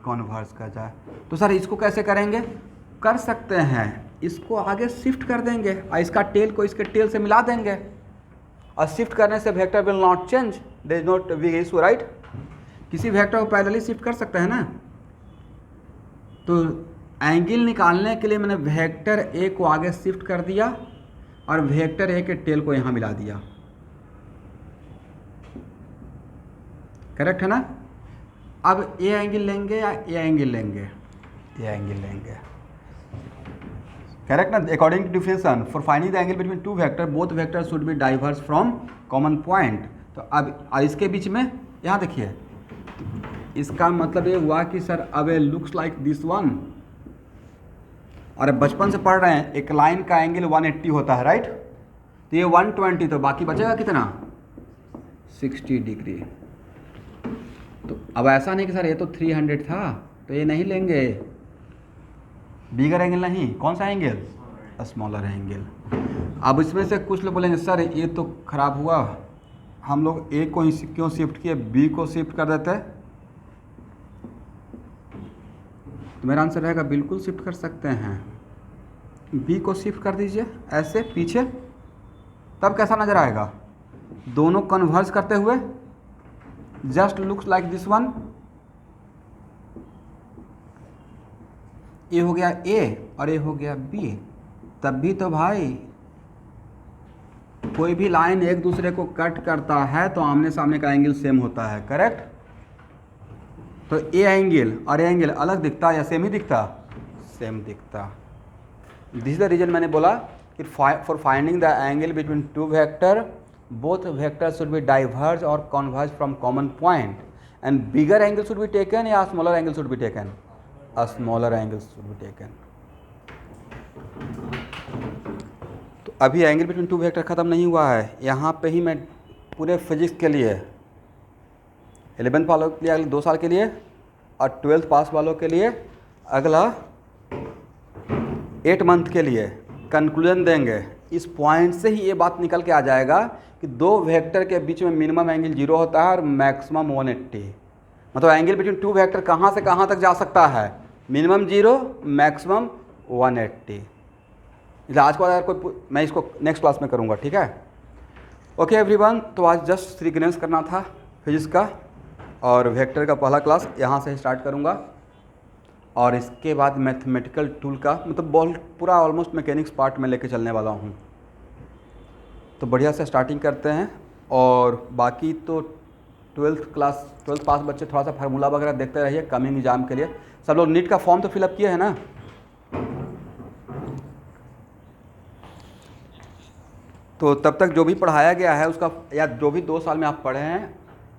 कॉन्वर्ज कर जाए। तो सर इसको कैसे करेंगे? कर सकते हैं, इसको आगे शिफ्ट कर देंगे और इसका टेल को इसके टेल से मिला देंगे, और शिफ्ट करने से vector will not change, there is not big issue, right. किसी वेक्टर को पैरेलली शिफ्ट कर सकते हैं ना। तो एंगल निकालने के लिए मैंने वेक्टर ए को आगे शिफ्ट कर दिया और वेक्टर ए के टेल को यहाँ मिला दिया। करेक्ट है ना? अब ए एंगल लेंगे या ए एंगल लेंगे? ए एंगल लेंगे, करेक्ट ना? According to definition for finding the angle between two vector both vector should be diverge from common point. तो अब इसके बीच में यहाँ देखिए, इसका मतलब ये हुआ कि सर अब ए लुक्स लाइक दिस वन, और बचपन से पढ़ रहे हैं एक लाइन का एंगल 180 होता है, राइट। तो ये 120, तो बाकी बचेगा कितना? 60 डिग्री। तो अब ऐसा नहीं कि सर ये तो 300 था तो ये नहीं लेंगे, बिगर एंगल नहीं, कौन सा एंगल? Smaller angle. अब इसमें से कुछ लोग बोलेंगे सर ये तो खराब हुआ, हम लोग ए को ही क्यों शिफ्ट किए, बी को शिफ्ट कर देते। तो मेरा आंसर रहेगा बिल्कुल शिफ्ट कर सकते हैं, बी को शिफ्ट कर दीजिए ऐसे पीछे, तब कैसा नज़र आएगा? दोनों कन्वर्ज करते हुए, just looks like this one. ये हो गया ए और ये हो गया बी। तब भी तो भाई कोई भी लाइन एक दूसरे को कट करता है तो आमने सामने का एंगल सेम होता है, करेक्ट। तो ए एंगल और ए एंगल अलग दिखता या सेम ही दिखता? सेम दिखता। दिस इज द रीजन मैंने बोला कि for finding the angle between two vector both vector should be diverge और converge from common point, and bigger angle should be taken या smaller angle should be taken? A smaller angle should be taken. तो अभी angle between two vector ख़त्म नहीं हुआ है, यहाँ पे ही मैं पूरे फिजिक्स के लिए 11th वालों के लिए अगले 2 साल के लिए और 12th पास वालों के लिए अगला 8 मंथ के लिए कंक्लूजन देंगे। इस पॉइंट से ही ये बात निकल के आ जाएगा कि दो वेक्टर के बीच में मिनिमम एंगल 0 होता है और मैक्सिमम 180। मतलब एंगल बिटवीन टू वेक्टर कहाँ से कहाँ तक जा सकता है? Minimum 0, maximum 180। इसलिए आज को अगर कोई, मैं इसको नेक्स्ट क्लास में करूँगा, ठीक है। ओके एवरीवन, तो आज जस्ट रिकग्नाइज करना था फिजिक्स का, और वेक्टर का पहला क्लास यहाँ से स्टार्ट करूँगा, और इसके बाद मैथमेटिकल टूल का मतलब पूरा ऑलमोस्ट मैकेनिक्स पार्ट में लेके चलने वाला हूँ। तो बढ़िया से स्टार्टिंग करते हैं, और बाकी तो 12th पास बच्चे थोड़ा सा फार्मूला वगैरह देखते रहिए कमिंग एग्जाम के लिए। सब लोग नीट का फॉर्म तो फिलअप किए हैं ना? तो तब तक जो भी पढ़ाया गया है उसका, या जो भी 2 साल में आप पढ़े हैं